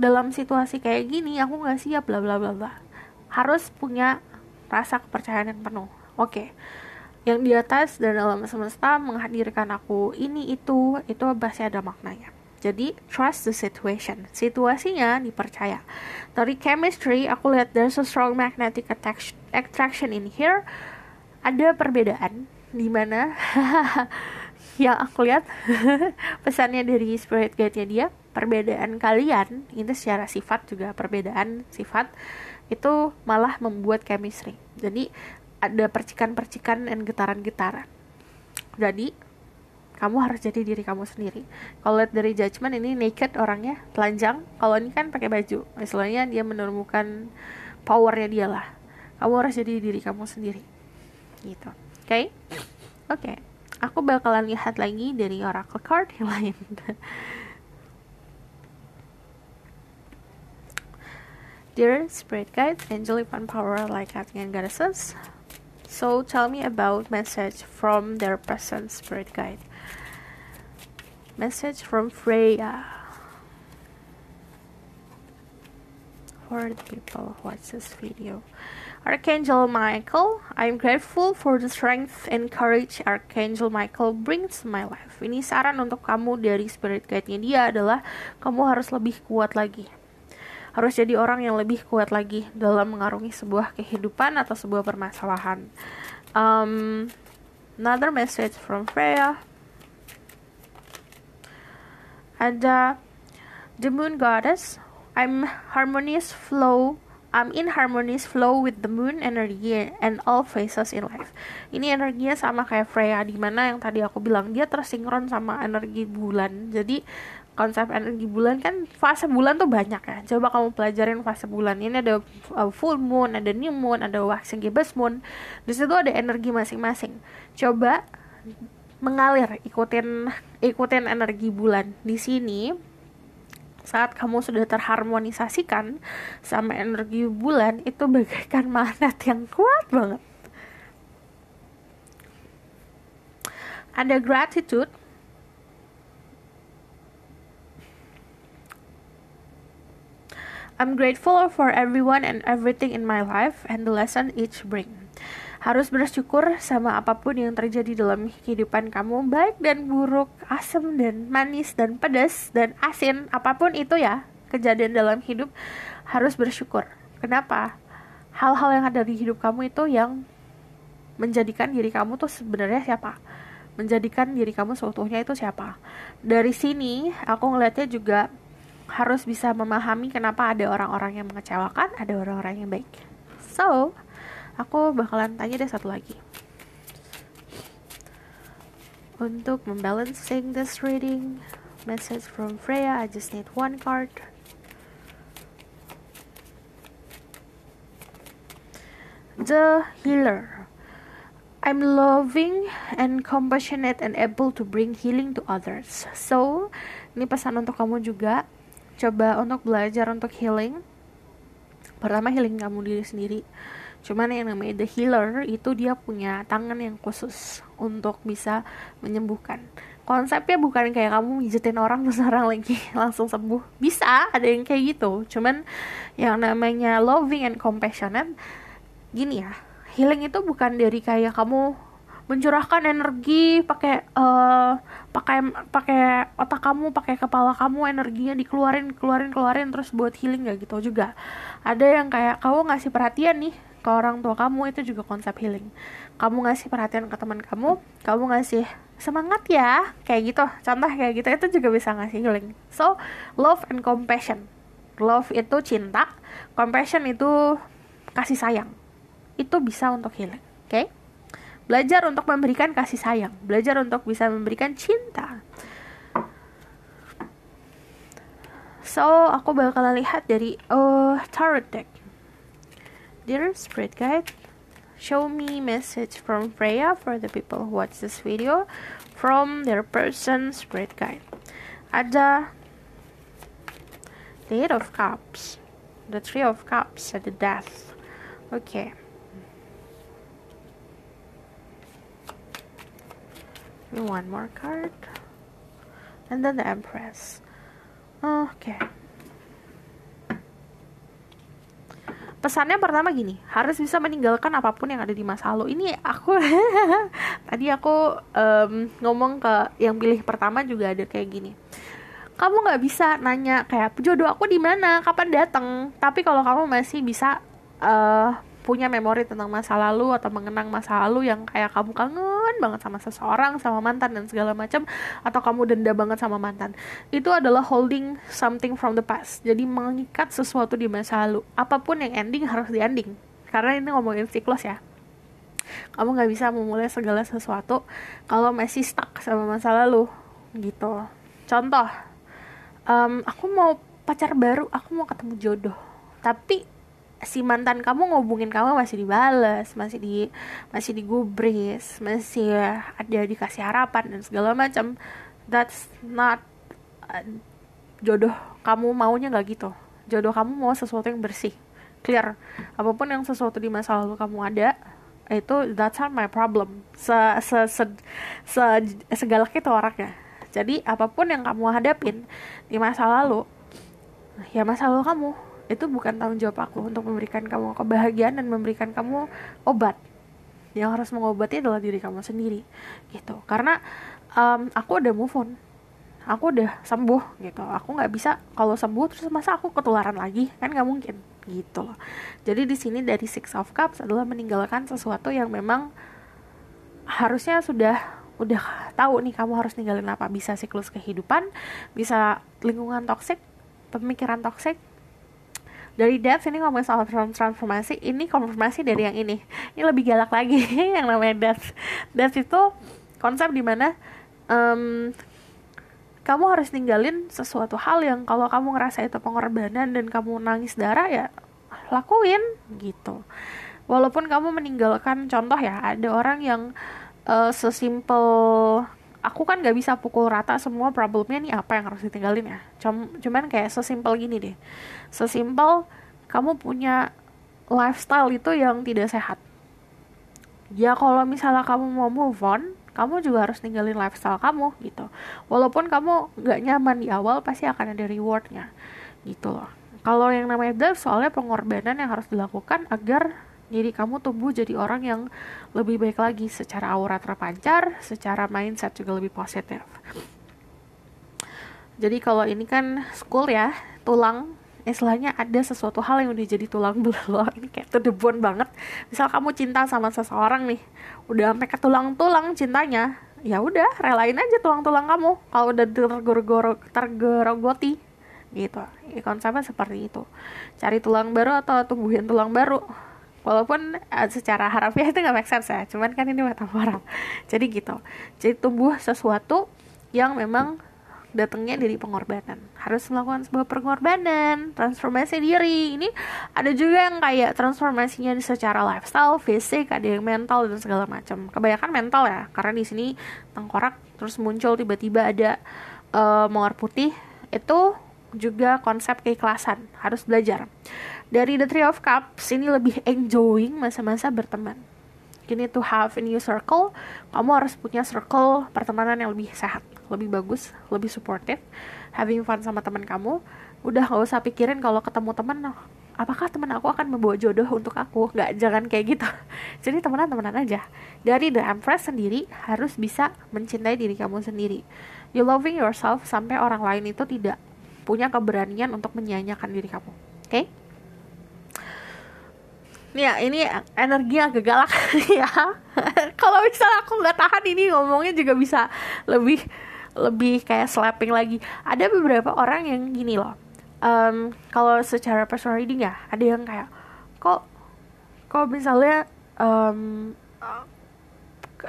dalam situasi kayak gini aku nggak siap, bla bla bla bla. Harus punya rasa kepercayaan yang penuh. Oke. Yang di atas dan alam semesta menghadirkan aku ini itu pasti ada maknanya. Jadi trust the situation, situasinya dipercaya. Dari chemistry aku lihat there's a strong magnetic attraction in here. Ada perbedaan di mana yang aku lihat pesannya dari spirit guide-nya dia, perbedaan kalian itu secara sifat juga, perbedaan sifat itu malah membuat chemistry. Jadi ada percikan-percikan dan getaran-getaran. Jadi kamu harus jadi diri kamu sendiri. Kalau lihat dari Judgment ini naked orangnya, telanjang. Kalau ini kan pakai baju, misalnya dia menemukan powernya dia lah. Kamu harus jadi diri kamu sendiri gitu. Oke. Aku bakalan lihat lagi dari oracle card yang lain. Dear spirit guide, angel divine power, light guiding and goddesses, so tell me about message from their present spirit guide. Message from Freya for the people who watch this video. Archangel Michael, I'm grateful for the strength and courage Archangel Michael brings to my life. Ini saran untuk kamu dari spirit guide-nya dia adalah kamu harus lebih kuat lagi. Harus jadi orang yang lebih kuat lagi dalam mengarungi sebuah kehidupan atau sebuah permasalahan. Another message from Freya. Ada the Moon Goddess. I'm in harmonious flow with the moon energy and all phases in life. Ini energinya sama kayak Freya, di mana yang tadi aku bilang dia tersinkron sama energi bulan. Jadi konsep energi bulan kan, fase bulan tuh banyak ya. Coba kamu pelajarin fase bulan. Ini ada full moon, ada new moon, ada waxing gibbous moon. Di situ ada energi masing-masing. Coba mengalir, ikutin energi bulan. Di sini saat kamu sudah terharmonisasikan sama energi bulan, itu bagaikan magnet yang kuat banget. Ada gratitude. I'm grateful for everyone and everything in my life and the lesson each bring. harus bersyukur sama apapun yang terjadi dalam kehidupan kamu, baik dan buruk, asam dan manis dan pedas dan asin, apapun itu ya, kejadian dalam hidup, harus bersyukur. Kenapa? Hal-hal yang ada di hidup kamu itu yang menjadikan diri kamu tuh sebenarnya siapa? Menjadikan diri kamu seutuhnya itu siapa? Dari sini aku ngeliatnya juga harus bisa memahami kenapa ada orang-orang yang mengecewakan, ada orang-orang yang baik. So, aku bakalan tanya deh satu lagi. Untuk membalancing this reading, message from Freya, I just need one card. The Healer. I'm loving and compassionate and able to bring healing to others. So, ini pesan untuk kamu juga. Coba untuk belajar untuk healing. Pertama, healing kamu diri sendiri. Cuman yang namanya the healer itu dia punya tangan yang khusus untuk bisa menyembuhkan. Konsepnya bukan kayak kamu mijitin orang terus orang lagi langsung sembuh. Bisa, ada yang kayak gitu. Cuman yang namanya loving and compassionate, gini ya, healing itu bukan dari kayak kamu mencurahkan energi pakai otak kamu, pakai kepala kamu, energinya dikeluarin terus buat healing, gak gitu juga. Ada yang kayak kamu ngasih perhatian nih ke orang tua kamu, itu juga konsep healing. Kamu ngasih perhatian ke teman kamu ngasih semangat ya, kayak gitu, contoh kayak gitu, itu juga bisa ngasih healing. So, love and compassion. Love itu cinta, compassion itu kasih sayang. Itu bisa untuk healing, oke? Belajar untuk memberikan kasih sayang, belajar untuk bisa memberikan cinta. So, aku bakalan lihat dari tarot deck. Dear Spirit Guide, show me message from Freya for the people who watch this video from their person Spirit Guide. Ada the Eight of Cups, the Three of Cups, and the Death. Okay. One more card, and then the Empress. Okay. Pesannya pertama gini, harus bisa meninggalkan apapun yang ada di masa lalu. Ini aku tadi aku ngomong ke yang pilih pertama juga ada kayak gini. Kamu nggak bisa nanya kayak jodoh aku di mana, kapan datang. Tapi kalau kamu masih bisa punya memori tentang masa lalu atau mengenang masa lalu yang kayak kamu kangen banget sama seseorang, sama mantan dan segala macam, atau kamu denda banget sama mantan, itu adalah holding something from the past. Jadi mengikat sesuatu di masa lalu. Apapun yang ending harus di ending, karena ini ngomongin siklus ya. Kamu nggak bisa memulai segala sesuatu kalau masih stuck sama masa lalu gitu. Contoh, aku mau pacar baru, aku mau ketemu jodoh, tapi si mantan kamu ngobungin kamu masih dibales, masih digubris, masih ada dikasih harapan dan segala macam. That's not jodoh kamu, maunya nggak gitu. Jodoh kamu mau sesuatu yang bersih, clear. Apapun yang sesuatu di masa lalu kamu ada, itu that's not my problem. Segalak itu orangnya. Jadi apapun yang kamu hadapin di masa lalu, ya masa lalu kamu. Itu bukan tanggung jawab aku untuk memberikan kamu kebahagiaan dan memberikan kamu obat. Yang harus mengobati adalah diri kamu sendiri gitu. Karena aku udah move on, aku udah sembuh gitu. Aku nggak bisa kalau sembuh terus masa aku ketularan lagi, kan nggak mungkin gitu loh. Jadi di sini dari Six of Cups adalah meninggalkan sesuatu yang memang harusnya udah tahu nih kamu harus ninggalin apa. Bisa siklus kehidupan, bisa lingkungan toksik, pemikiran toksik. Dari Death ini ngomongin soal transformasi, ini konfirmasi dari yang ini lebih galak lagi. Yang namanya Death itu konsep dimana kamu harus ninggalin sesuatu hal yang kalau kamu ngerasa itu pengorbanan dan kamu nangis darah, ya lakuin gitu. Walaupun kamu meninggalkan, contoh ya, ada orang yang sesimpel, aku kan gak bisa pukul rata semua problemnya nih apa yang harus ditinggalin ya. Cuman kayak sesimpel gini deh. Sesimpel kamu punya lifestyle itu yang tidak sehat. Ya kalau misalnya kamu mau move on, kamu juga harus ninggalin lifestyle kamu gitu. Walaupun kamu gak nyaman di awal, pasti akan ada rewardnya gitu loh. Kalau yang namanya death, soalnya pengorbanan yang harus dilakukan agar Jadi kamu tumbuh jadi orang yang lebih baik lagi, secara aura terpancar, secara mindset juga lebih positif. Jadi kalau ini kan school ya, tulang, istilahnya ada sesuatu hal yang udah jadi tulang belulang. Ini kayak to the bone banget. Misal kamu cinta sama seseorang nih, udah sampai ke tulang-tulang cintanya, ya udah relain aja tulang-tulang kamu kalau udah tergerogoti gitu. Ya, konsepnya seperti itu. Cari tulang baru atau tumbuhin tulang baru. Walaupun secara harafiah itu gak make sense ya, cuman kan ini metafora. Jadi gitu. Jadi tumbuh sesuatu yang memang datangnya dari pengorbanan. Harus melakukan sebuah pengorbanan, transformasi diri. Ini ada juga yang kayak transformasinya secara lifestyle, fisik, ada yang mental dan segala macam. Kebanyakan mental ya, karena di sini tengkorak terus muncul tiba-tiba ada mawar putih. Itu juga konsep keikhlasan, harus belajar. Dari The Three of Cups, ini lebih enjoying masa-masa berteman. You need to have a new circle. Kamu harus punya circle pertemanan yang lebih sehat, lebih bagus, lebih supportive. Having fun sama teman kamu. Udah gak usah pikirin kalau ketemu teman, apakah teman aku akan membawa jodoh untuk aku. Gak, jangan kayak gitu. Jadi temenan aja. Dari The Empress sendiri harus bisa mencintai diri kamu sendiri. You loving yourself sampai orang lain itu tidak punya keberanian untuk menyia-nyiakan diri kamu. Oke? Ya, ini energi agak galak ya. Kalau misalnya aku nggak tahan ini ngomongnya juga bisa lebih kayak slapping lagi. Ada beberapa orang yang gini loh. Kalau secara personal reading ya, ada yang kayak kok misalnya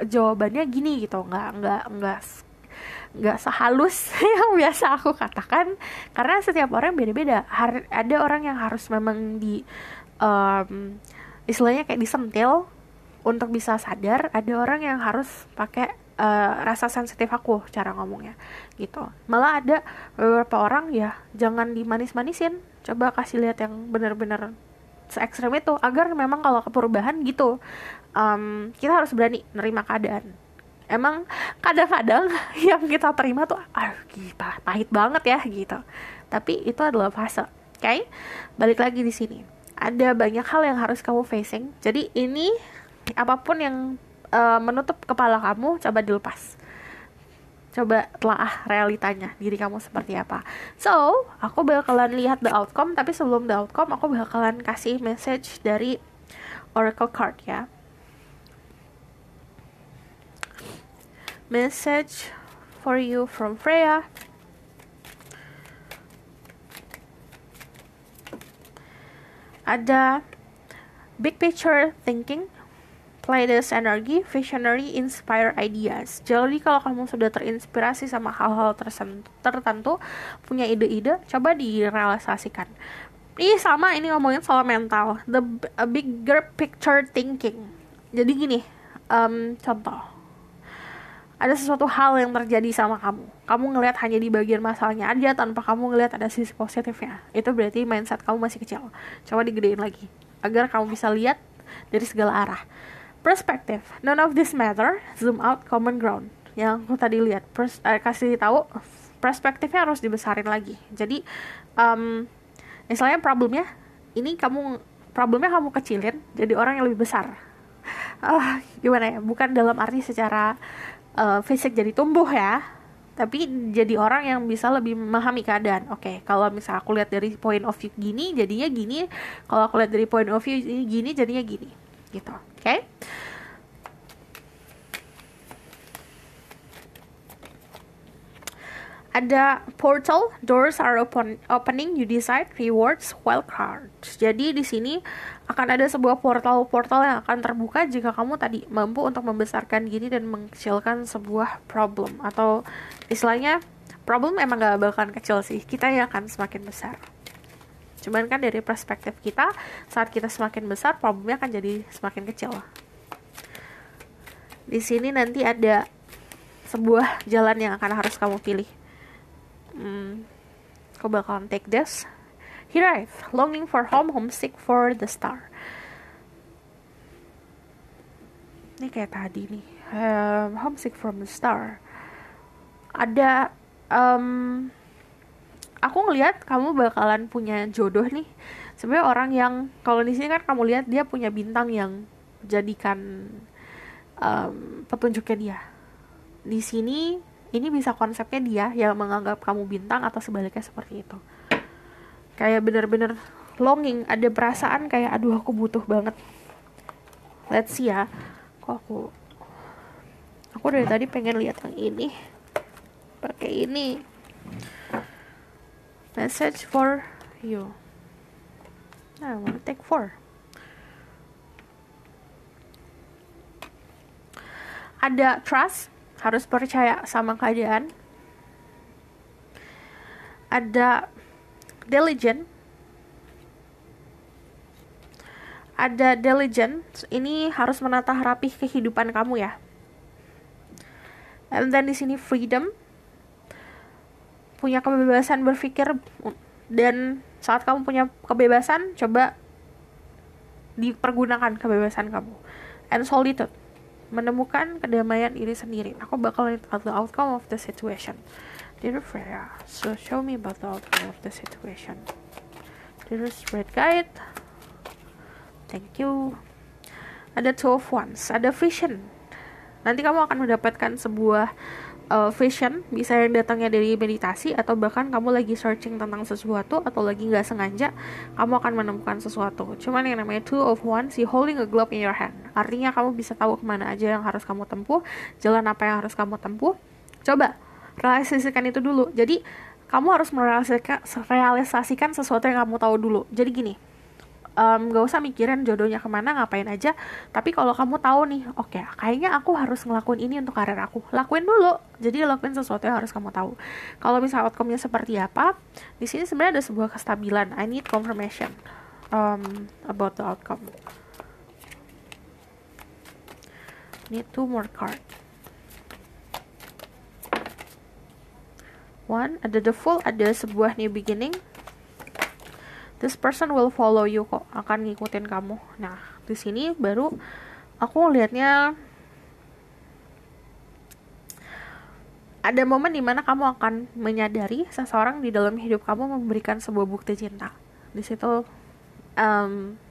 jawabannya gini gitu, nggak sehalus yang biasa aku katakan, karena setiap orang beda-beda. Ada orang yang harus memang istilahnya kayak disentil untuk bisa sadar. Ada orang yang harus pakai rasa sensitif aku cara ngomongnya gitu. Malah ada beberapa orang ya jangan dimanis-manisin, coba kasih lihat yang benar-benar se-ekstrem itu, agar memang kalau perubahan gitu kita harus berani nerima keadaan. Emang kadang-kadang yang kita terima tuh gila, pahit banget ya gitu, tapi itu adalah fase. Oke? Balik lagi di sini ada banyak hal yang harus kamu facing. Jadi ini apapun yang menutup kepala kamu, coba dilepas. Coba telaah realitanya diri kamu seperti apa. So, aku bakalan lihat the outcome, tapi sebelum the outcome aku bakalan kasih message dari Oracle card ya. Message for you from Freya. Ada big picture thinking, play this energy, visionary, inspire ideas. Jadi kalau kamu sudah terinspirasi sama hal-hal tertentu, punya ide-ide, coba direalisasikan. Ini sama, ini ngomongin soal mental, a bigger picture thinking. Jadi gini, contoh, ada sesuatu hal yang terjadi sama kamu ngelihat hanya di bagian masalahnya aja tanpa kamu ngelihat ada sisi positifnya. Itu berarti mindset kamu masih kecil. Coba digedein lagi agar kamu bisa lihat dari segala arah. Perspective, none of this matter. Zoom out, common ground. Yang aku tadi lihat, kasih tahu perspektifnya harus dibesarin lagi. Jadi misalnya problemnya kamu kecilin jadi orang yang lebih besar. Gimana ya, bukan dalam arti secara fisik jadi tumbuh ya, tapi jadi orang yang bisa lebih memahami keadaan. Oke, kalau misalnya aku lihat dari point of view gini, jadinya gini. Kalau aku lihat dari point of view gini, jadinya gini. Gitu, oke? Ada portal, doors are opening, you decide, rewards, wild cards. Jadi di sini akan ada sebuah portal yang akan terbuka jika kamu tadi mampu untuk membesarkan diri dan mengecilkan sebuah problem. Atau istilahnya, problem emang gak bakalan kecil sih, kita yang akan semakin besar. Cuman kan dari perspektif kita, saat kita semakin besar, problemnya akan jadi semakin kecil. Di sini nanti ada sebuah jalan yang akan harus kamu pilih. Aku bakalan take this. Here I am, longing for home, homesick for the star. Ini kayak tadi nih, homesick from the star. Ada aku ngelihat kamu bakalan punya jodoh nih Sebenarnya orang yang kalau di sini kan kamu lihat dia punya bintang yang jadikan petunjuknya dia. Di sini ini bisa konsepnya dia yang menganggap kamu bintang atau sebaliknya seperti itu. Kayak bener-bener longing, ada perasaan kayak aduh aku butuh banget. Let's see ya. Kok aku dari tadi pengen lihat yang ini. Pakai ini. Message for you. I wanna take 4. Ada trust, harus percaya sama keadaan. Ada diligent. Ada diligent, ini harus menata rapih kehidupan kamu ya. And then di sini freedom, punya kebebasan berpikir, dan saat kamu punya kebebasan, coba dipergunakan kebebasan kamu. And solitude, menemukan kedamaian diri sendiri. Aku bakal lihat the outcome of the situation. Dear Freya, so show me about the outcome of the situation. Dear Spirit Guide, thank you. Ada Two of Wands, ada vision. Nanti kamu akan mendapatkan sebuah vision, bisa yang datangnya dari meditasi, atau bahkan kamu lagi searching tentang sesuatu, atau lagi gak sengaja kamu akan menemukan sesuatu. Cuman yang namanya Two of Wands, you holding a globe in your hand. Artinya kamu bisa tahu kemana aja yang harus kamu tempuh, jalan apa yang harus kamu tempuh. Coba realisasikan itu dulu. Jadi kamu harus merealisasikan sesuatu yang kamu tahu dulu. Jadi gini, gak usah mikirin jodohnya kemana, ngapain aja. Tapi kalau kamu tahu nih, oke, kayaknya aku harus ngelakuin ini untuk karir aku, lakuin dulu. Jadi lakuin sesuatu yang harus kamu tahu. Kalau misal outcome-nya seperti apa, di sini sebenarnya ada sebuah kestabilan. I need confirmation about the outcome. Need 2 more card. 1, ada the Fool, ada sebuah new beginning. This person will follow you kok, akan ngikutin kamu. Nah, di sini baru aku lihatnya ada momen dimana kamu akan menyadari seseorang di dalam hidup kamu memberikan sebuah bukti cinta. Di situ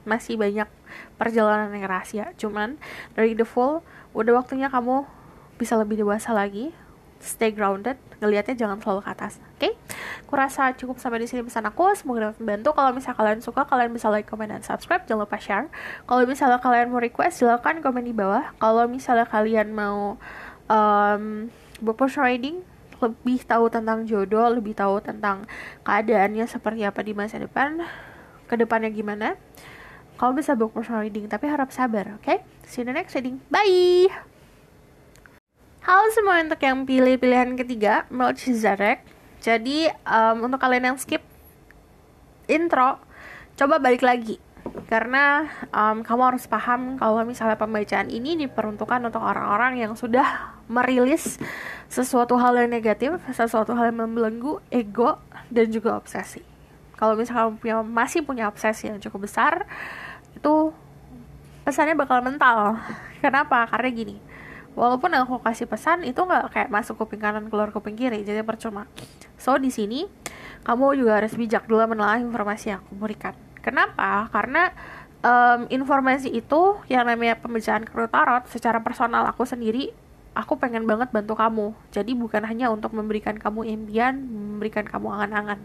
masih banyak perjalanan yang rahasia. Cuman dari the Fool, udah waktunya kamu bisa lebih dewasa lagi. Stay grounded, ngelihatnya jangan selalu ke atas. Oke? Kurasa cukup sampai di sini pesan aku. Semoga dapat membantu. Kalau misalnya kalian suka, kalian bisa like, comment, dan subscribe. Jangan lupa share. Kalau misalnya kalian mau request, silakan komen di bawah. Kalau misalnya kalian mau personal reading, lebih tahu tentang jodoh, lebih tahu tentang keadaannya seperti apa di masa depan, ke depannya gimana, kalau bisa personal reading, tapi harap sabar. Oke? See you in the next reading. Bye! Halo semua, untuk yang pilih pilihan ketiga, Melchizedek. Jadi untuk kalian yang skip intro, coba balik lagi. Karena kamu harus paham kalau misalnya pembacaan ini diperuntukkan untuk orang-orang yang sudah merilis sesuatu hal yang negatif, sesuatu hal yang membelenggu ego dan juga obsesi. Kalau misalnya kamu masih punya obsesi yang cukup besar, itu pesannya bakal mental. Kenapa? Karena gini, walaupun aku kasih pesan itu nggak kayak masuk kuping kanan keluar kuping kiri, jadi percuma. So di sini kamu juga harus bijak dalam menelaah informasi yang aku berikan. Kenapa? Karena informasi itu yang namanya pembacaan kartu tarot, secara personal aku sendiri, aku pengen banget bantu kamu. Jadi bukan hanya untuk memberikan kamu impian, memberikan kamu angan-angan.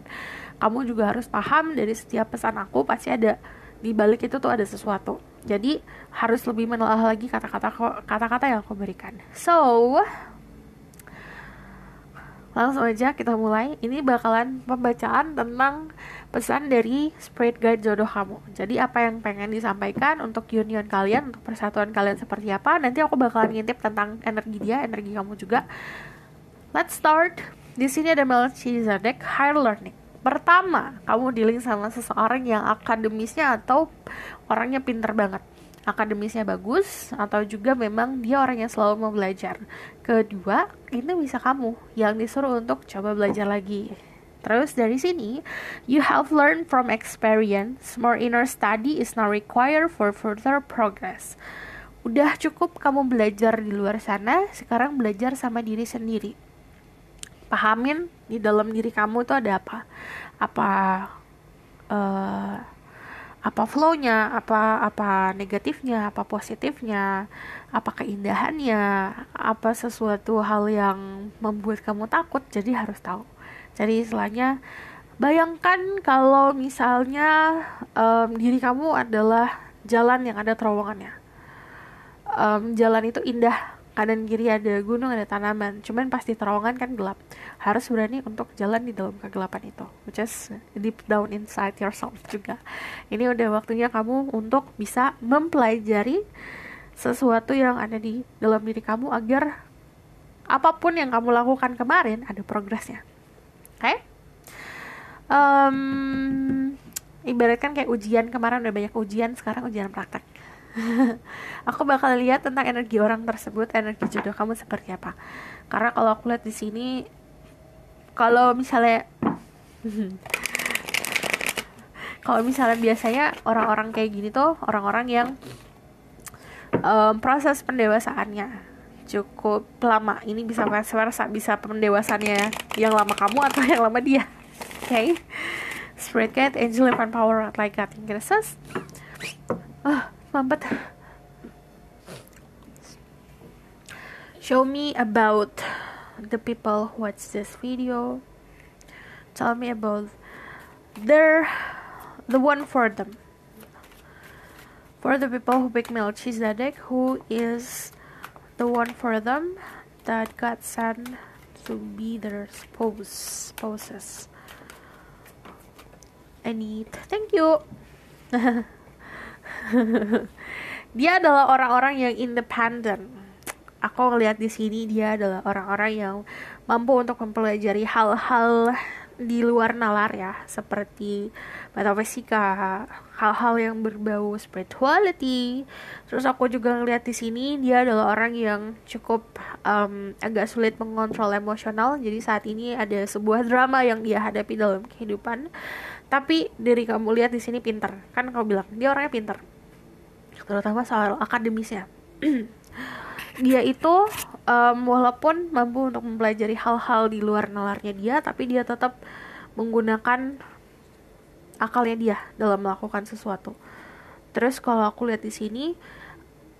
Kamu juga harus paham dari setiap pesan aku pasti ada di balik itu tuh ada sesuatu. Jadi harus lebih menelaah lagi kata-kata yang aku berikan. So, langsung aja kita mulai. Ini bakalan pembacaan tentang pesan dari Spirit Guide jodoh kamu. Jadi apa yang pengen disampaikan untuk union kalian, untuk persatuan kalian seperti apa. Nanti aku bakalan ngintip tentang energi dia, energi kamu juga. Let's start. Di sini ada Melchizedek, higher learning. Pertama, kamu dealing sama seseorang yang akademisnya atau orangnya pinter banget, akademisnya bagus, atau juga memang dia orang yang selalu mau belajar. Kedua, ini bisa kamu yang disuruh untuk coba belajar lagi. Terus dari sini, you have learned from experience, more inner study is now required for further progress. Udah cukup kamu belajar di luar sana, sekarang belajar sama diri sendiri. Pahamin di dalam diri kamu itu ada apa apa flow-nya, apa negatifnya, apa positifnya, apa keindahannya, apa sesuatu hal yang membuat kamu takut. Jadi harus tahu. Jadi istilahnya, bayangkan kalau misalnya diri kamu adalah jalan yang ada terowongannya. Jalan itu indah, kanan kiri ada gunung, ada tanaman, cuman pasti terowongan kan gelap. Harus berani untuk jalan di dalam kegelapan itu, which is deep down inside yourself juga. Ini udah waktunya kamu untuk bisa mempelajari sesuatu yang ada di dalam diri kamu, agar apapun yang kamu lakukan kemarin ada progresnya. Oke? Ibaratkan kayak ujian, kemarin udah banyak ujian, sekarang ujian praktek. Aku bakal lihat tentang energi orang tersebut, energi jodoh kamu seperti apa. Karena kalau aku lihat di sini, kalau misalnya biasanya orang-orang kayak gini tuh orang-orang yang proses pendewasaannya cukup lama. Ini bisa vice versa, bisa pendewasannya yang lama kamu atau yang lama dia. Okay? Spirit guide, angel, divine power, like God in Genesis. Mampet. Show me about the people who watch this video. Tell me about the one for them. For the people who pick Melchizedek, who is the one for them that God sent to be their spouses. I need. Thank you. Dia adalah orang-orang yang independen. Aku ngelihat di sini dia adalah orang-orang yang mampu untuk mempelajari hal-hal di luar nalar ya, seperti metafisika, hal-hal yang berbau spirituality. Terus aku juga ngelihat di sini dia adalah orang yang cukup agak sulit mengontrol emosional. Jadi saat ini ada sebuah drama yang dia hadapi dalam kehidupan. Tapi dari kamu lihat di sini pintar, kan kamu bilang dia orangnya pintar, terutama soal akademisnya. Dia itu walaupun mampu untuk mempelajari hal-hal di luar nalarnya dia, tapi dia tetap menggunakan akalnya dia dalam melakukan sesuatu. Terus kalau aku lihat di sini,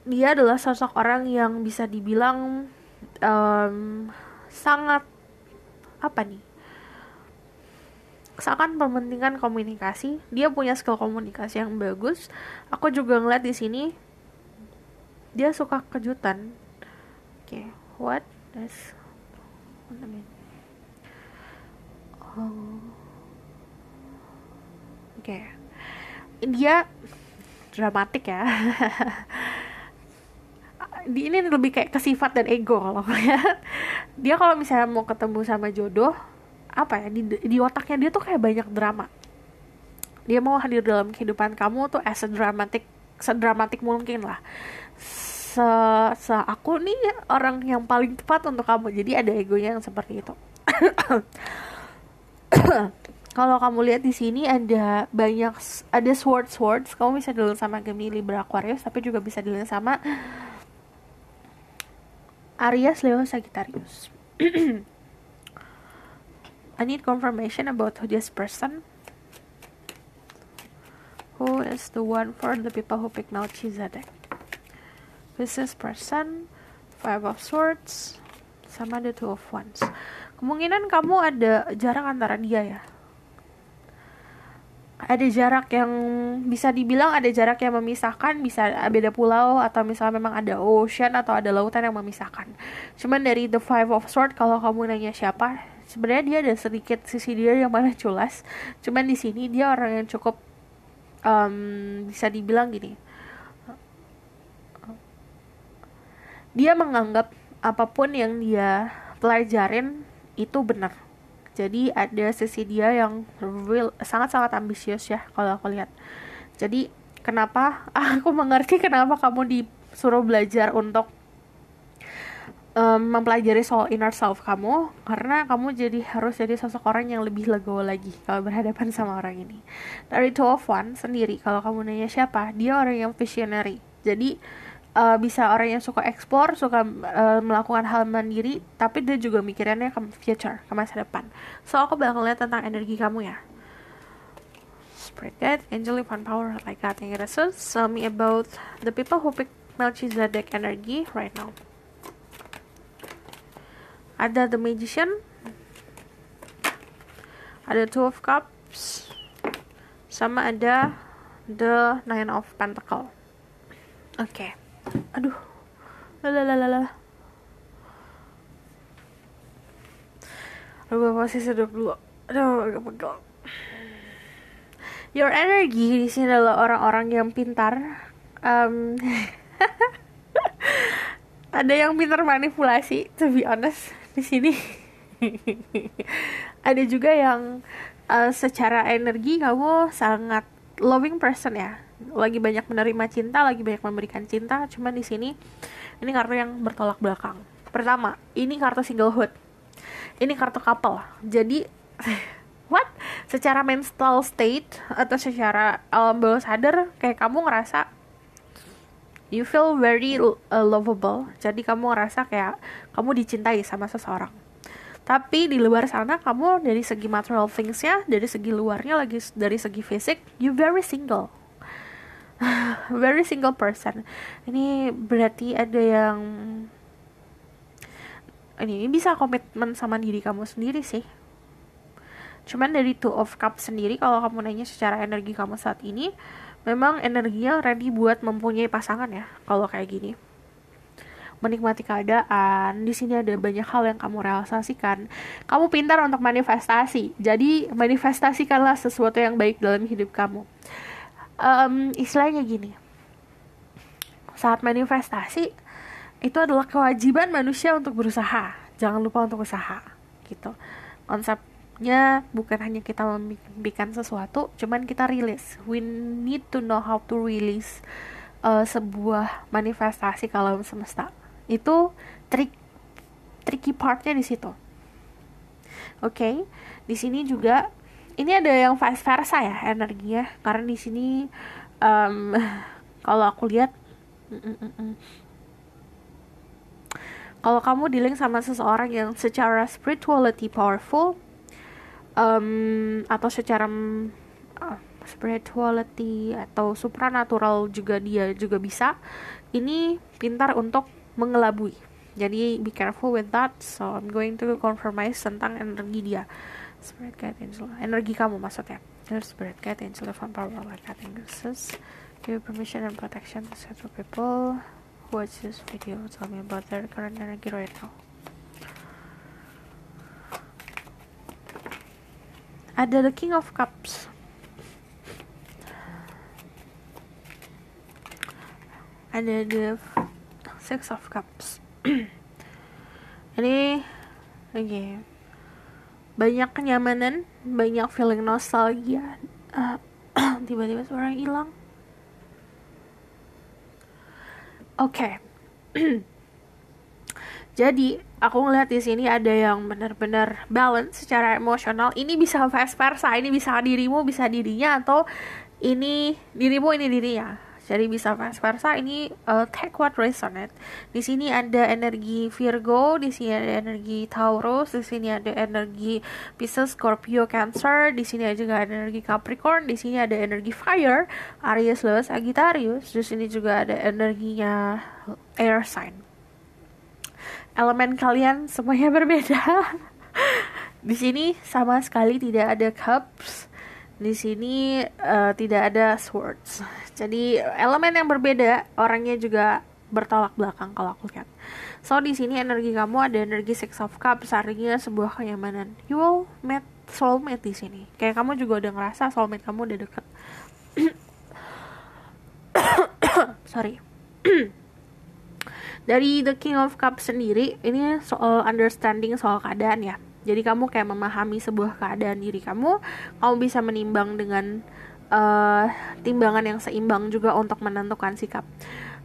dia adalah sosok orang yang bisa dibilang sangat sangat mementingkan komunikasi. Dia punya skill komunikasi yang bagus. Aku juga ngeliat di sini dia suka kejutan. Okay, what does I mean? Okay, dia dramatik ya. Ini lebih kayak ke sifat dan ego kalau lihat. Dia kalau misalnya mau ketemu sama jodoh, di otaknya dia tuh kayak banyak drama. Dia mau hadir dalam kehidupan kamu tuh sedramatik mungkin lah. Aku nih orang yang paling tepat untuk kamu. Jadi ada egonya yang seperti itu. Kalau kamu lihat di sini ada swords. Kamu bisa dilihat sama Gemini, Libra, Aquarius, tapi juga bisa dilihat sama Aries, Leo, Sagittarius. I need confirmation about who this person. Who is the one for the people who pick Melchizedek? Who's this person? 5 of Swords sama the 2 of Wands. Kemungkinan kamu ada jarak antara dia ya. Ada jarak yang bisa dibilang ada jarak yang memisahkan, bisa beda pulau, atau misalnya memang ada ocean atau ada lautan yang memisahkan. Cuman dari the 5 of Swords, kalau kamu nanya siapa, sebenarnya dia ada sedikit sisi dia yang mana culas. Cuman di sini dia orang yang cukup bisa dibilang gini. Dia menganggap apapun yang dia pelajarin itu benar. Jadi ada sisi dia yang sangat-sangat ambisius ya kalau aku lihat. Jadi kenapa aku mengerti kenapa kamu disuruh belajar untuk mempelajari soal inner self kamu, karena kamu harus jadi sosok orang yang lebih legowo lagi kalau berhadapan sama orang ini. Dari 2 of Wands sendiri, kalau kamu nanya siapa, dia orang yang visionary. Jadi bisa orang yang suka explore, suka melakukan hal mandiri, tapi dia juga mikirannya ke future, ke masa depan. So aku bakal lihat tentang energi kamu ya. Spirit guide, angel divine power, like God and goddesses, tell me about the people who pick Melchizedek energy right now. Ada the Magician, ada Two of Cups, sama ada the Nine of Pentacle. Oke. Aduh. Lalalala. Aduh, posisi duduk dulu. Aduh, agak pegel. Your energy di sini adalah orang-orang yang pintar. Ada yang pintar manipulasi, to be honest, di sini. Ada juga yang secara energi kamu sangat loving person ya. Lagi banyak menerima cinta, lagi banyak memberikan cinta. Cuman di sini ini kartu yang bertolak belakang. Pertama, ini kartu singlehood. Ini kartu couple. Jadi what? Secara mental state atau secara alam bawah sadar, kayak kamu ngerasa you feel very lovable. Jadi kamu ngerasa kayak kamu dicintai sama seseorang. Tapi di luar sana kamu dari segi material things-nya, dari segi luarnya, lagi dari segi fisik, you very single. Very single person. Ini berarti ada yang ini bisa komitmen sama diri kamu sendiri sih. Cuman dari Two of Cups sendiri, kalau kamu nanya secara energi kamu saat ini, memang energinya ready buat mempunyai pasangan ya. Kalau kayak gini, menikmati keadaan. Di sini ada banyak hal yang kamu realisasikan. Kamu pintar untuk manifestasi. Jadi manifestasikanlah sesuatu yang baik dalam hidup kamu. Istilahnya gini, saat manifestasi itu adalah kewajiban manusia untuk berusaha. Jangan lupa untuk usaha gitu. Konsepnya bukan hanya kita membikin sesuatu, cuman kita rilis. We need to know how to release sebuah manifestasi ke alam semesta. Itu tricky partnya di situ. Oke, di sini juga ini ada yang vice versa ya energinya, karena di sini kalau aku lihat kalau kamu dealing sama seseorang yang secara spirituality powerful, atau secara spirituality atau supranatural juga dia juga bisa, ini pintar untuk mengelabui. Jadi be careful with that. So I'm going to compromise tentang energi dia. Spirit guide angel, energi kamu maksudnya. There's spirit guide angel divine power like that angels. Give permission and protection to several people who watch this video. Tell me about their current energy right now. Ada the King of Cups. Ada the Six of Cups. Ini okay. Banyak kenyamanan, banyak feeling nostalgia. Tiba-tiba suara hilang. Oke. Jadi aku ngeliat di sini ada yang benar-benar balance secara emosional. Ini bisa vice versa, ini bisa dirimu, bisa dirinya, atau ini dirimu, ini dirinya. Jadi bisa vice versa. Ini take what resonate. Di sini ada energi Virgo, di sini ada energi Taurus, di sini ada energi Pisces, Scorpio, Cancer, di sini juga ada energi Capricorn, di sini ada energi Fire, Aries, Leo, Sagittarius. Di sini juga ada energinya Air sign. Elemen kalian semuanya berbeda. Di sini sama sekali tidak ada Cups. Di sini tidak ada Swords. Jadi elemen yang berbeda, orangnya juga bertolak belakang kalau aku lihat. So di sini energi kamu ada energi Six of Cups, artinya sebuah kenyamanan. You will meet soulmate di sini. Kayak kamu juga udah ngerasa soulmate kamu udah deket. Sorry. Dari the King of Cups sendiri, ini soal understanding, soal keadaan ya. Jadi kamu kayak memahami sebuah keadaan diri kamu bisa menimbang dengan timbangan yang seimbang juga untuk menentukan sikap.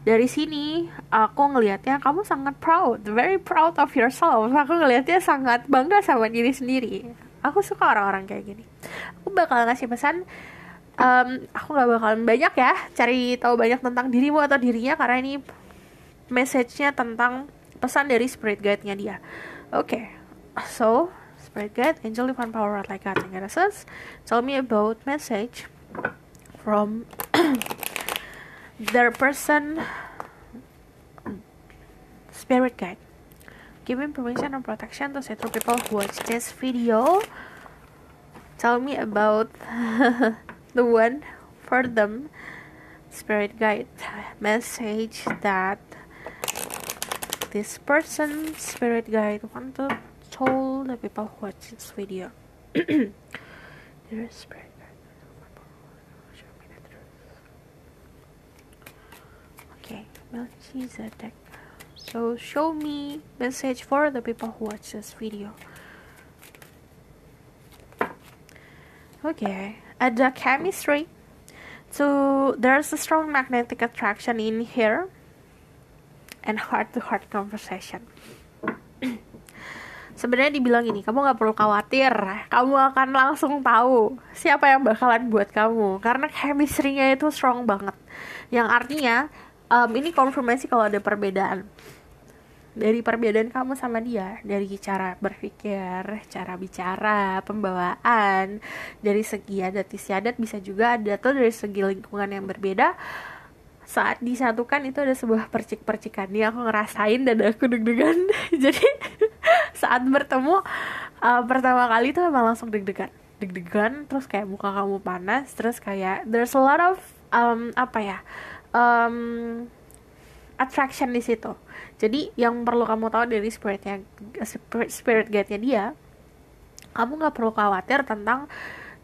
Dari sini aku ngelihatnya kamu sangat proud, very proud of yourself. Aku ngelihatnya sangat bangga sama diri sendiri. Aku suka orang-orang kayak gini. Aku bakal ngasih pesan. Aku gak bakalan banyak ya cari tahu banyak tentang dirimu atau dirinya, karena ini message-nya tentang pesan dari spirit guide-nya dia. Oke. So, spirit guide, angel divine power like God and goddesses, tell me about message from their person spirit guide. Giving permission and protection to say to people who watch this video. Tell me about the one for them spirit guide message that this person spirit guide want to tell the people who watch this video. Dear spirit guide, show me the truth. Okay, Melchizedek. So show me message for the people who watch this video. Okay, ada chemistry. So there's a strong magnetic attraction in here and heart-to-heart conversation. Sebenarnya dibilang ini, kamu gak perlu khawatir, kamu akan langsung tahu siapa yang bakalan buat kamu, karena chemistry-nya itu strong banget. Yang artinya ini konfirmasi kalau ada perbedaan. Dari perbedaan kamu sama dia, dari cara berpikir, cara bicara, pembawaan, dari segi adat istiadat, bisa juga ada tuh dari segi lingkungan yang berbeda. Saat disatukan itu ada sebuah percik-percikan yang aku ngerasain dan aku deg-degan. Jadi saat bertemu pertama kali itu memang langsung deg-degan, terus kayak muka kamu panas, terus kayak there's a lot of attraction di situ. Jadi yang perlu kamu tahu dari spirit guide-nya dia, kamu nggak perlu khawatir tentang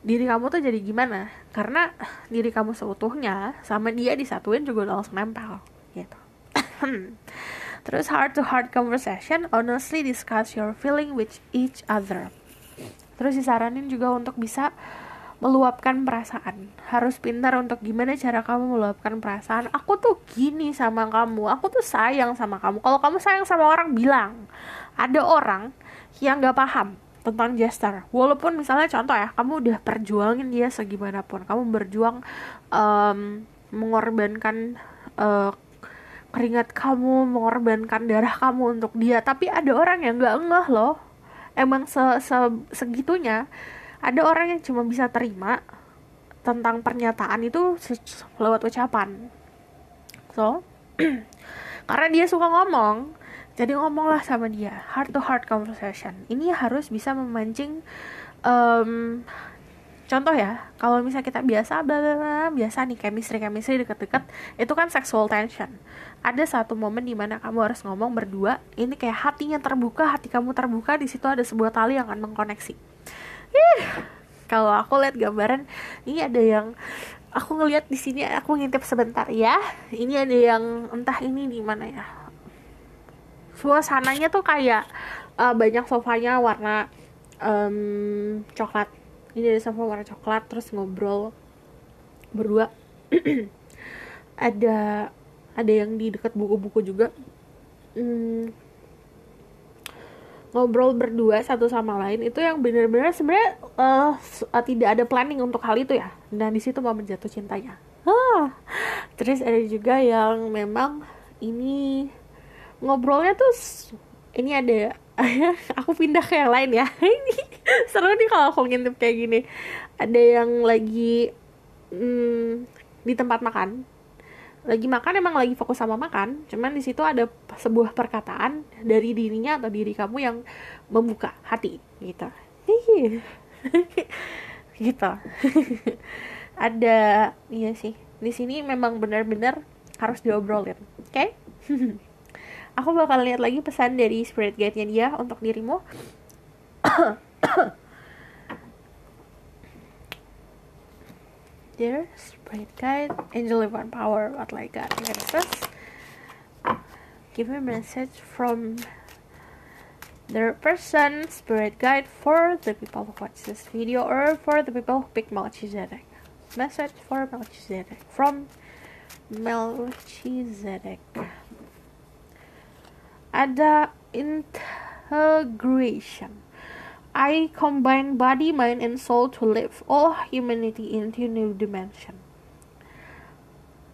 diri kamu tuh jadi gimana, karena diri kamu seutuhnya sama dia disatuin juga udah langsung nempel gitu. Terus heart to heart conversation, honestly discuss your feeling with each other. Terus disaranin juga untuk bisa meluapkan perasaan. Harus pintar untuk gimana cara kamu meluapkan perasaan. Aku tuh gini sama kamu, aku tuh sayang sama kamu. Kalau kamu sayang sama orang, bilang. Ada orang yang gak paham tentang gesture. Walaupun misalnya contoh ya, kamu udah perjuangin dia segimanapun, kamu berjuang mengorbankan keringat kamu, mengorbankan darah kamu untuk dia, tapi ada orang yang gak ngeh loh. Emang segitunya. Ada orang yang cuma bisa terima tentang pernyataan itu lewat ucapan. So, karena dia suka ngomong, jadi ngomonglah sama dia. Heart to heart conversation. Ini harus bisa memancing contoh ya, kalau misalnya kita biasa nih chemistry deket-deket, itu kan sexual tension. Ada satu momen di mana kamu harus ngomong berdua, ini kayak hatinya terbuka, hati kamu terbuka, di situ ada sebuah tali yang akan mengkoneksi. Kalau aku lihat gambaran, ini ada yang aku ngelihat di sini, aku ngintip sebentar ya. Ini ada yang entah ini di mana ya. Suasananya tuh kayak banyak sofanya warna coklat. Ini ada sofa warna coklat, terus ngobrol berdua. ada yang di dekat buku-buku juga. Ngobrol berdua satu sama lain, itu yang benar-benar sebenarnya tidak ada planning untuk hal itu ya, dan di situ momen jatuh cintanya. Terus ada juga yang memang ini ngobrolnya tuh ini ada aku pindah ke yang lain ya. Ini seru nih kalau aku ngintip kayak gini. Ada yang lagi di tempat makan, lagi makan, emang lagi fokus sama makan, cuman di situ ada sebuah perkataan dari dirinya atau diri kamu yang membuka hati gitu. Gitu. Ada, iya sih, di sini memang benar-benar harus diobrolin. Oke? Aku bakal lihat lagi pesan dari spirit guide-nya dia untuk dirimu. Dear spirit guide, angel divine power, what like God, Jesus, give me a message from their person, spirit guide, for the people who watch this video, or for the people who pick Melchizedek. Message for Melchizedek, from Melchizedek. Ada integration. I combine body, mind, and soul to live all humanity into new dimension.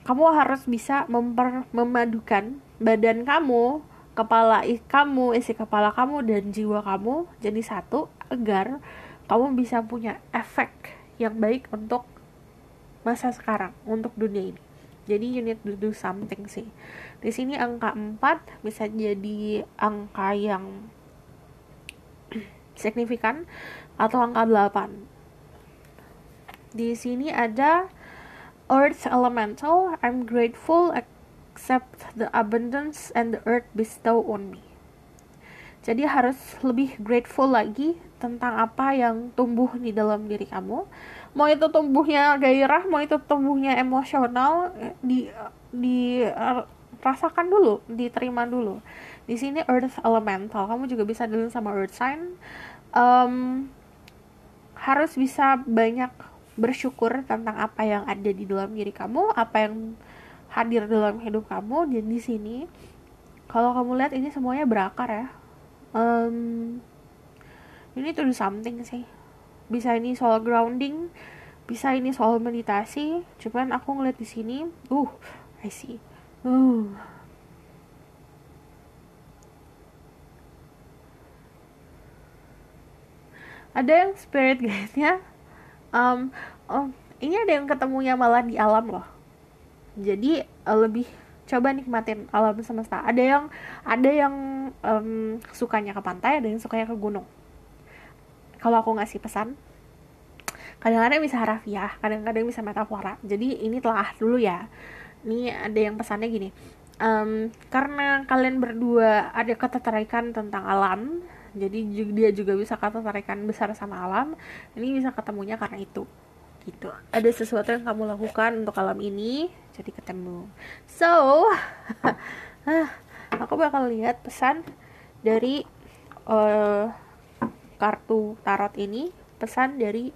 Kamu harus bisa memadukan badan kamu, kepala kamu, isi kepala kamu, dan jiwa kamu jadi satu, agar kamu bisa punya efek yang baik untuk masa sekarang untuk dunia ini. Jadi you need to do something sih. Di sini angka 4 bisa jadi angka yang signifikan atau angka 8. Di sini ada Earth Elemental. I'm grateful accept the abundance and the earth bestow on me. Jadi harus lebih grateful lagi tentang apa yang tumbuh di dalam diri kamu. Mau itu tumbuhnya gairah, mau itu tumbuhnya emosional, rasakan dulu, diterima dulu. Di sini Earth Elemental, kamu juga bisa dealing sama Earth Sign. Harus bisa banyak bersyukur tentang apa yang ada di dalam diri kamu, apa yang hadir dalam hidup kamu. Dan di sini, kalau kamu lihat ini semuanya berakar ya. Ini to do something sih. Bisa ini soal grounding, bisa ini soal meditasi. Cuman aku ngeliat di sini, I see. Ada yang spirit guide-nya. Ini ada yang ketemunya malah di alam loh. Jadi lebih coba nikmatin alam semesta. Ada yang sukanya ke pantai, ada yang sukanya ke gunung. Kalau aku ngasih pesan, kadang-kadang bisa harafiah, kadang-kadang bisa metafora. Jadi ini telah dulu ya. Ini ada yang pesannya gini. Karena kalian berdua ada ketertarikan tentang alam, jadi dia juga bisa ketertarikan besar sama alam. Ini bisa ketemunya karena itu. Gitu. Ada sesuatu yang kamu lakukan untuk alam ini, jadi ketemu. So, aku bakal lihat pesan dari kartu tarot ini, pesan dari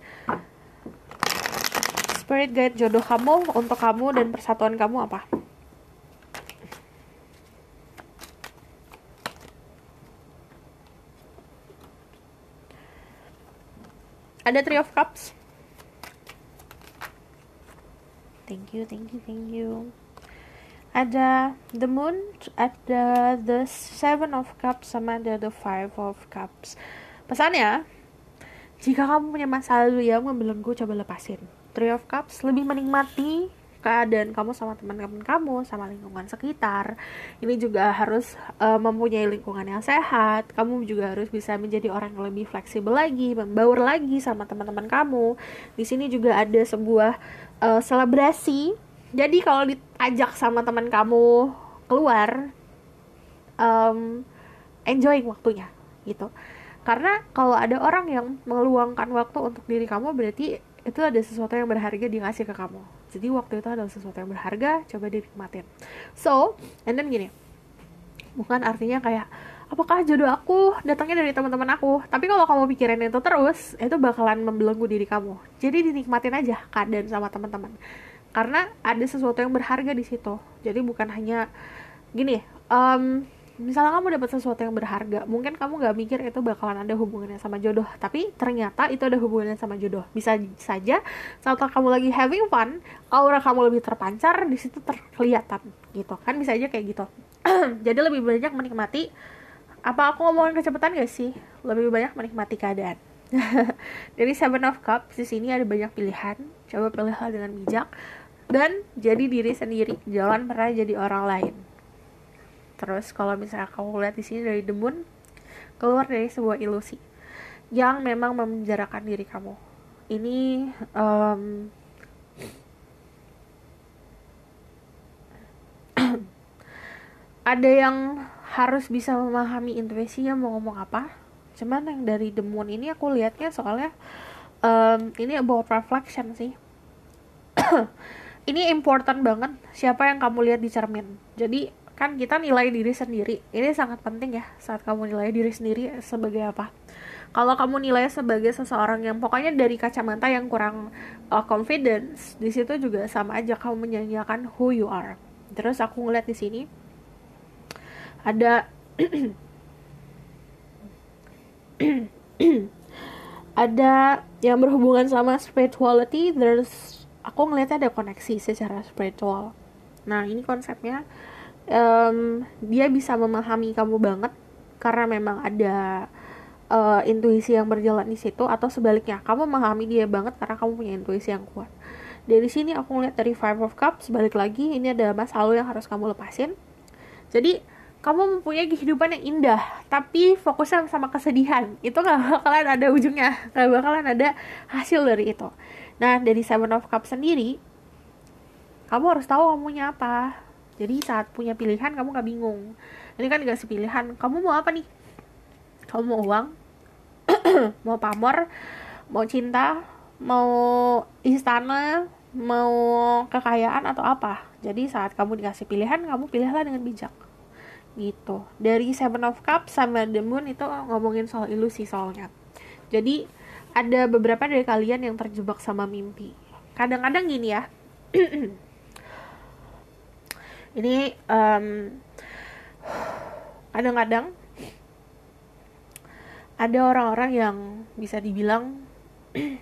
spirit guide jodoh kamu untuk kamu dan persatuan kamu apa? Ada Three of Cups. Thank you. Ada the Moon, ada the Seven of Cups, sama ada the Five of Cups. Pesannya, jika kamu punya masa lalu yang membelenggu, coba lepasin. Three of Cups, lebih menikmati keadaan kamu sama teman-teman kamu, sama lingkungan sekitar. Ini juga harus mempunyai lingkungan yang sehat. Kamu juga harus bisa menjadi orang yang lebih fleksibel lagi, membaur lagi sama teman-teman kamu. Di sini juga ada sebuah selebrasi. Jadi kalau diajak sama teman kamu keluar, enjoy waktunya gitu. Karena kalau ada orang yang meluangkan waktu untuk diri kamu, berarti itu ada sesuatu yang berharga dikasih ke kamu. Jadi waktu itu adalah sesuatu yang berharga, coba dinikmatin. So, and then gini, bukan artinya kayak apakah jodoh aku datangnya dari teman-teman aku. Tapi kalau kamu pikirin itu terus, itu bakalan membelenggu diri kamu. Jadi dinikmatin aja keadaan sama teman-teman. Karena ada sesuatu yang berharga di situ. Jadi bukan hanya gini, misalnya kamu dapat sesuatu yang berharga, mungkin kamu gak mikir itu bakalan ada hubungannya sama jodoh, tapi ternyata itu ada hubungannya sama jodoh. Bisa saja saat kamu lagi having fun, aura kamu lebih terpancar, di situ terkelihatan gitu kan, bisa aja kayak gitu. Jadi lebih banyak menikmati. Apa aku ngomongin kecepatan gak sih? Lebih banyak menikmati keadaan. Dari Seven of Cups di sini ada banyak pilihan, coba pilihlah dengan bijak dan jadi diri sendiri, jangan pernah jadi orang lain. Terus kalau misalnya kamu lihat di sini dari The Moon, keluar dari sebuah ilusi yang memang memenjarakan diri kamu. Ini ada yang harus bisa memahami intuisinya mau ngomong apa. Cuman yang dari The Moon ini aku lihatnya soalnya ini about reflection sih. Ini important banget siapa yang kamu lihat di cermin. Jadi kan kita nilai diri sendiri. Ini sangat penting ya saat kamu nilai diri sendiri sebagai apa. Kalau kamu nilai sebagai seseorang yang pokoknya dari kacamata yang kurang confidence, di situ juga sama aja kamu menyanyiakan who you are. Terus aku ngeliat di sini ada ada yang berhubungan sama spirituality. Terus aku ngeliatnya ada koneksi secara spiritual. Nah ini konsepnya dia bisa memahami kamu banget karena memang ada intuisi yang berjalan di situ, atau sebaliknya kamu memahami dia banget karena kamu punya intuisi yang kuat. Dari sini aku ngeliat dari Five of Cups, balik lagi ini ada masa lalu yang harus kamu lepasin. Jadi kamu mempunyai kehidupan yang indah, tapi fokusnya sama kesedihan, itu gak bakalan ada ujungnya, gak bakalan ada hasil dari itu. Nah, dari Seven of Cups sendiri, kamu harus tahu kamu maunya apa. Jadi saat punya pilihan, kamu gak bingung. Ini kan dikasih pilihan, kamu mau apa nih? Kamu mau uang? Mau pamor? Mau cinta? Mau istana? Mau kekayaan atau apa? Jadi saat kamu dikasih pilihan, kamu pilihlah dengan bijak. Gitu. Dari Seven of Cups sama The Moon itu ngomongin soal ilusi soalnya. Jadi ada beberapa dari kalian yang terjebak sama mimpi. Kadang-kadang gini ya. Ini kadang-kadang ada orang-orang yang bisa dibilang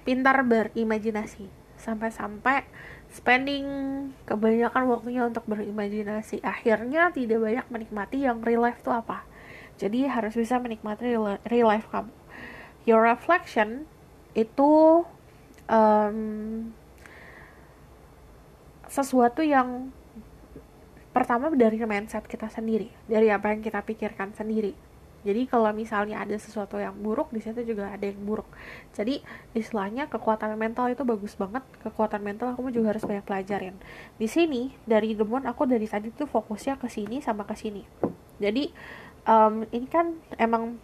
pintar berimajinasi, sampai-sampai spending kebanyakan waktunya untuk berimajinasi, akhirnya tidak banyak menikmati yang real life itu apa. Jadi harus bisa menikmati real life kamu. Your reflection itu sesuatu yang pertama dari mindset kita sendiri, dari apa yang kita pikirkan sendiri. Jadi kalau misalnya ada sesuatu yang buruk, di situ juga ada yang buruk. Jadi istilahnya kekuatan mental itu bagus banget. Kekuatan mental kamu juga harus banyak pelajarin. Di sini dari The Moon, aku dari tadi tuh fokusnya ke sini sama ke sini. Jadi ini kan emang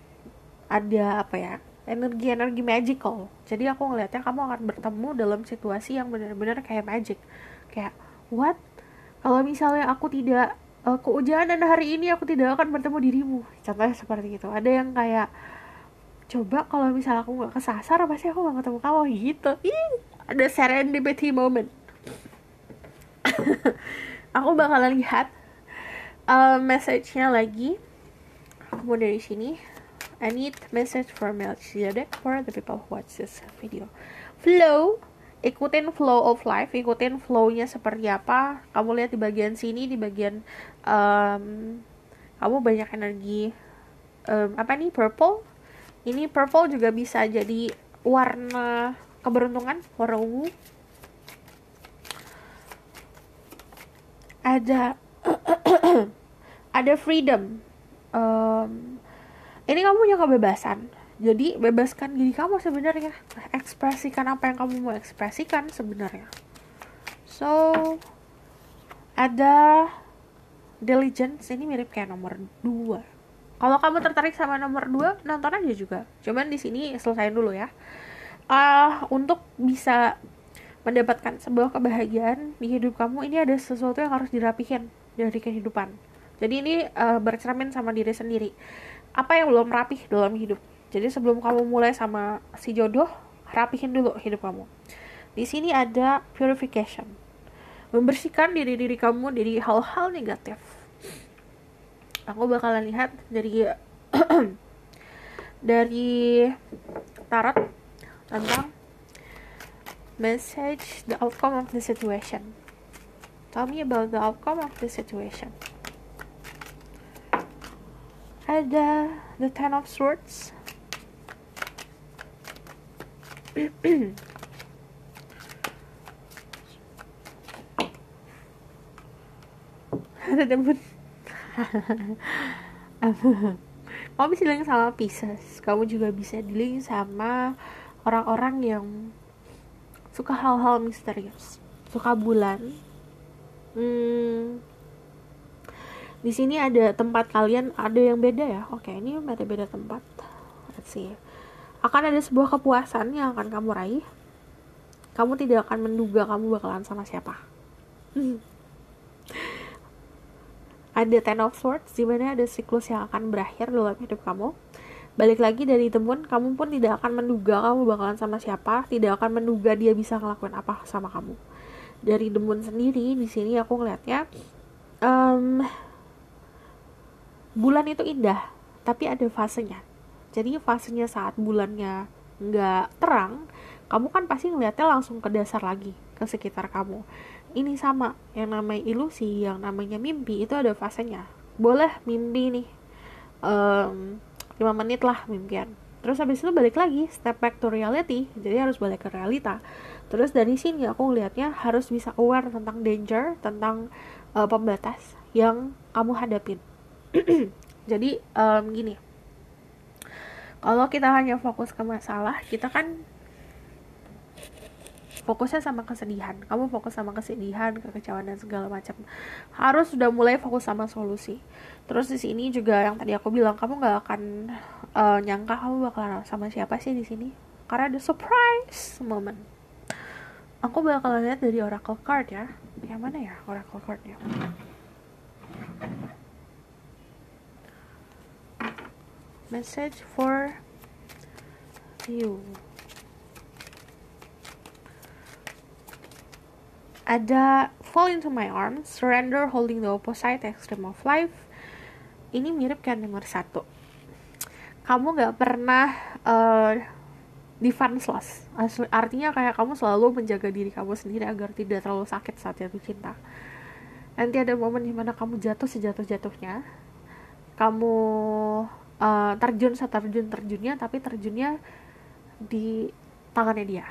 ada apa ya, energi magical. Jadi aku ngelihatnya kamu akan bertemu dalam situasi yang benar-benar kayak magic. Kayak what? Kalau misalnya aku tidak kehujanan hari ini, aku tidak akan bertemu dirimu. Contohnya seperti itu. Ada yang kayak, coba kalau misalnya aku gak kesasar, pasti aku gak ketemu kamu gitu. Ada serendipity moment. Aku bakalan lihat message-nya lagi. Aku dari sini. I need message for Melchizedek for the people who watch this video. Flow. Ikutin flow of life, ikutin flow-nya seperti apa. Kamu lihat di bagian sini, di bagian kamu banyak energi apa nih, purple. Ini purple juga bisa jadi warna keberuntungan, warna ungu. Ada ada freedom. Ini kamu punya kebebasan. Jadi bebaskan diri kamu sebenarnya, ekspresikan apa yang kamu mau ekspresikan sebenarnya. So ada diligence, ini mirip kayak nomor 2. Kalau kamu tertarik sama nomor 2, nonton aja juga. Cuman di sini selesain dulu ya. Untuk bisa mendapatkan sebuah kebahagiaan di hidup kamu, ini ada sesuatu yang harus dirapihin dari kehidupan. Jadi ini bercermin sama diri sendiri. Apa yang belum rapih dalam hidup. Jadi sebelum kamu mulai sama si jodoh, rapihin dulu hidup kamu. Di sini ada purification. Membersihkan diri kamu dari hal-hal negatif. Aku bakalan lihat dari dari tarot tentang message the outcome of the situation. Tell me about the outcome of the situation. Ada the Ten of Swords. Ada demen. Kamu bisa dealing sama Pisces. Kamu juga bisa dealing sama orang-orang yang suka hal-hal misterius, suka bulan. Di sini ada tempat kalian, ada yang beda ya. Oke, ini beda tempat. Let's see. Akan ada sebuah kepuasan yang akan kamu raih. Kamu tidak akan menduga kamu bakalan sama siapa. Ada Ten of Swords, dimana ada siklus yang akan berakhir dalam hidup kamu. Balik lagi dari temen, kamu pun tidak akan menduga kamu bakalan sama siapa, tidak akan menduga dia bisa ngelakuin apa sama kamu. Dari The Moon sendiri, di sini aku ngeliatnya bulan itu indah, tapi ada fasenya. Jadi fasenya saat bulannya nggak terang, kamu kan pasti ngeliatnya langsung ke dasar lagi, ke sekitar kamu. Ini sama, yang namanya ilusi, yang namanya mimpi, itu ada fasenya. Boleh mimpi nih 5 menit lah mimpian, terus habis itu balik lagi, step back to reality. Jadi harus balik ke realita. Terus dari sini aku ngelihatnya harus bisa aware tentang danger, tentang pembatas yang kamu hadapin. Jadi gini, kalau kita hanya fokus ke masalah, kita kan fokusnya sama kesedihan. Kamu fokus sama kesedihan, kekecewaan dan segala macam. Harus sudah mulai fokus sama solusi. Terus di sini juga yang tadi aku bilang, kamu nggak akan nyangka kamu bakalan sama siapa sih di sini, karena ada surprise moment. Aku bakalan lihat dari oracle card ya. Yang mana ya oracle cardnya? Message for you. Ada fall into my arms, surrender, holding the opposite extreme of life. Ini mirip kan nomor 1. Kamu gak pernah defenseless. Artinya kayak kamu selalu menjaga diri kamu sendiri agar tidak terlalu sakit saat jatuh cinta. Nanti ada momen dimana kamu jatuh sejatuh-jatuhnya. Kamu terjun seterjun-terjunnya, tapi terjunnya di tangannya dia,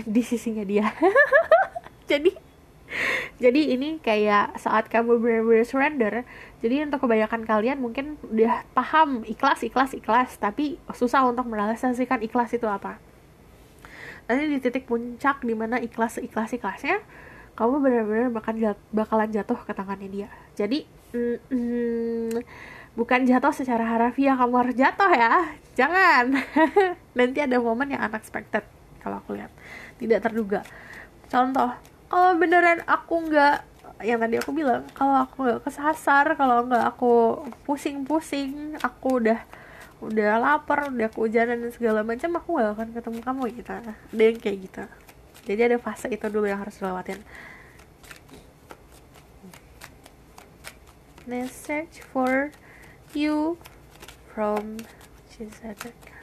di sisinya dia. Jadi ini kayak saat kamu benar-benar surrender. Jadi untuk kebanyakan kalian mungkin udah paham ikhlas, tapi susah untuk merealisasikan ikhlas itu apa. Nanti di titik puncak dimana ikhlasnya, kamu benar-benar bakalan jatuh ke tangannya dia. Jadi bukan jatuh secara harafiah kamu harus jatuh ya, jangan. Nanti ada momen yang unexpected kalau aku lihat, tidak terduga. Contoh, kalau beneran aku nggak, yang tadi aku bilang, kalau aku nggak kesasar, kalau nggak aku pusing-pusing, aku udah lapar, udah kehujanan dan segala macam, aku nggak akan ketemu kamu gitu. Ada yang kayak gitu. Jadi ada fase itu dulu yang harus dilewatin. Message for you from Cizadek.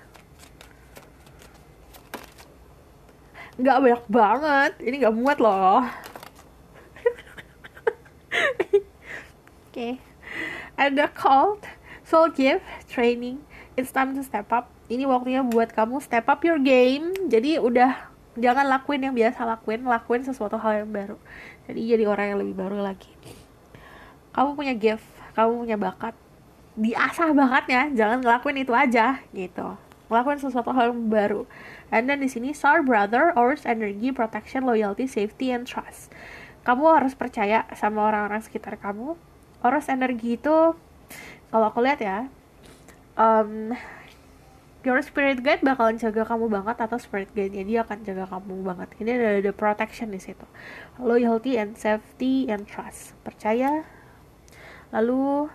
Nggak banyak banget, ini nggak muat loh. Okay. Ada called soul gift training, it's time to step up. Ini waktunya buat kamu step up your game. Jadi udah jangan lakuin yang biasa lakuin sesuatu hal yang baru. Jadi jadi orang yang lebih baru lagi. Kamu punya gift, kamu punya bakat, diasah bakatnya, jangan ngelakuin itu aja gitu. Ngelakuin sesuatu hal yang baru. And then di sini Star Brother, Aurus energy, protection, loyalty, safety, and trust. Kamu harus percaya sama orang-orang sekitar kamu. Aurus energy itu, kalau aku lihat ya, your spirit guide bakalan jaga kamu banget, atau spirit guide-nya dia akan jaga kamu banget. Ini ada protection di situ. Loyalty and safety and trust. Percaya. Lalu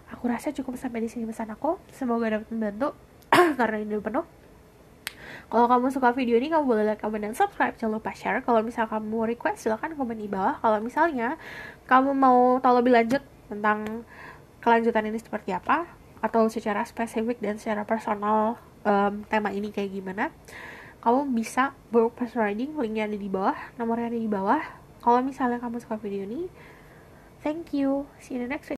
aku rasa cukup sampai di sini pesan aku. Semoga dapat membantu karena ini udah penuh. Kalau kamu suka video ini, kamu boleh like, comment, dan subscribe. Jangan lupa share. Kalau misalnya kamu mau request, silahkan komen di bawah. Kalau misalnya kamu mau tahu lebih lanjut tentang kelanjutan ini seperti apa, atau secara spesifik dan secara personal tema ini kayak gimana, kamu bisa book personal reading. Linknya ada di bawah, nomornya ada di bawah. Kalau misalnya kamu suka video ini, thank you. See you in the next video.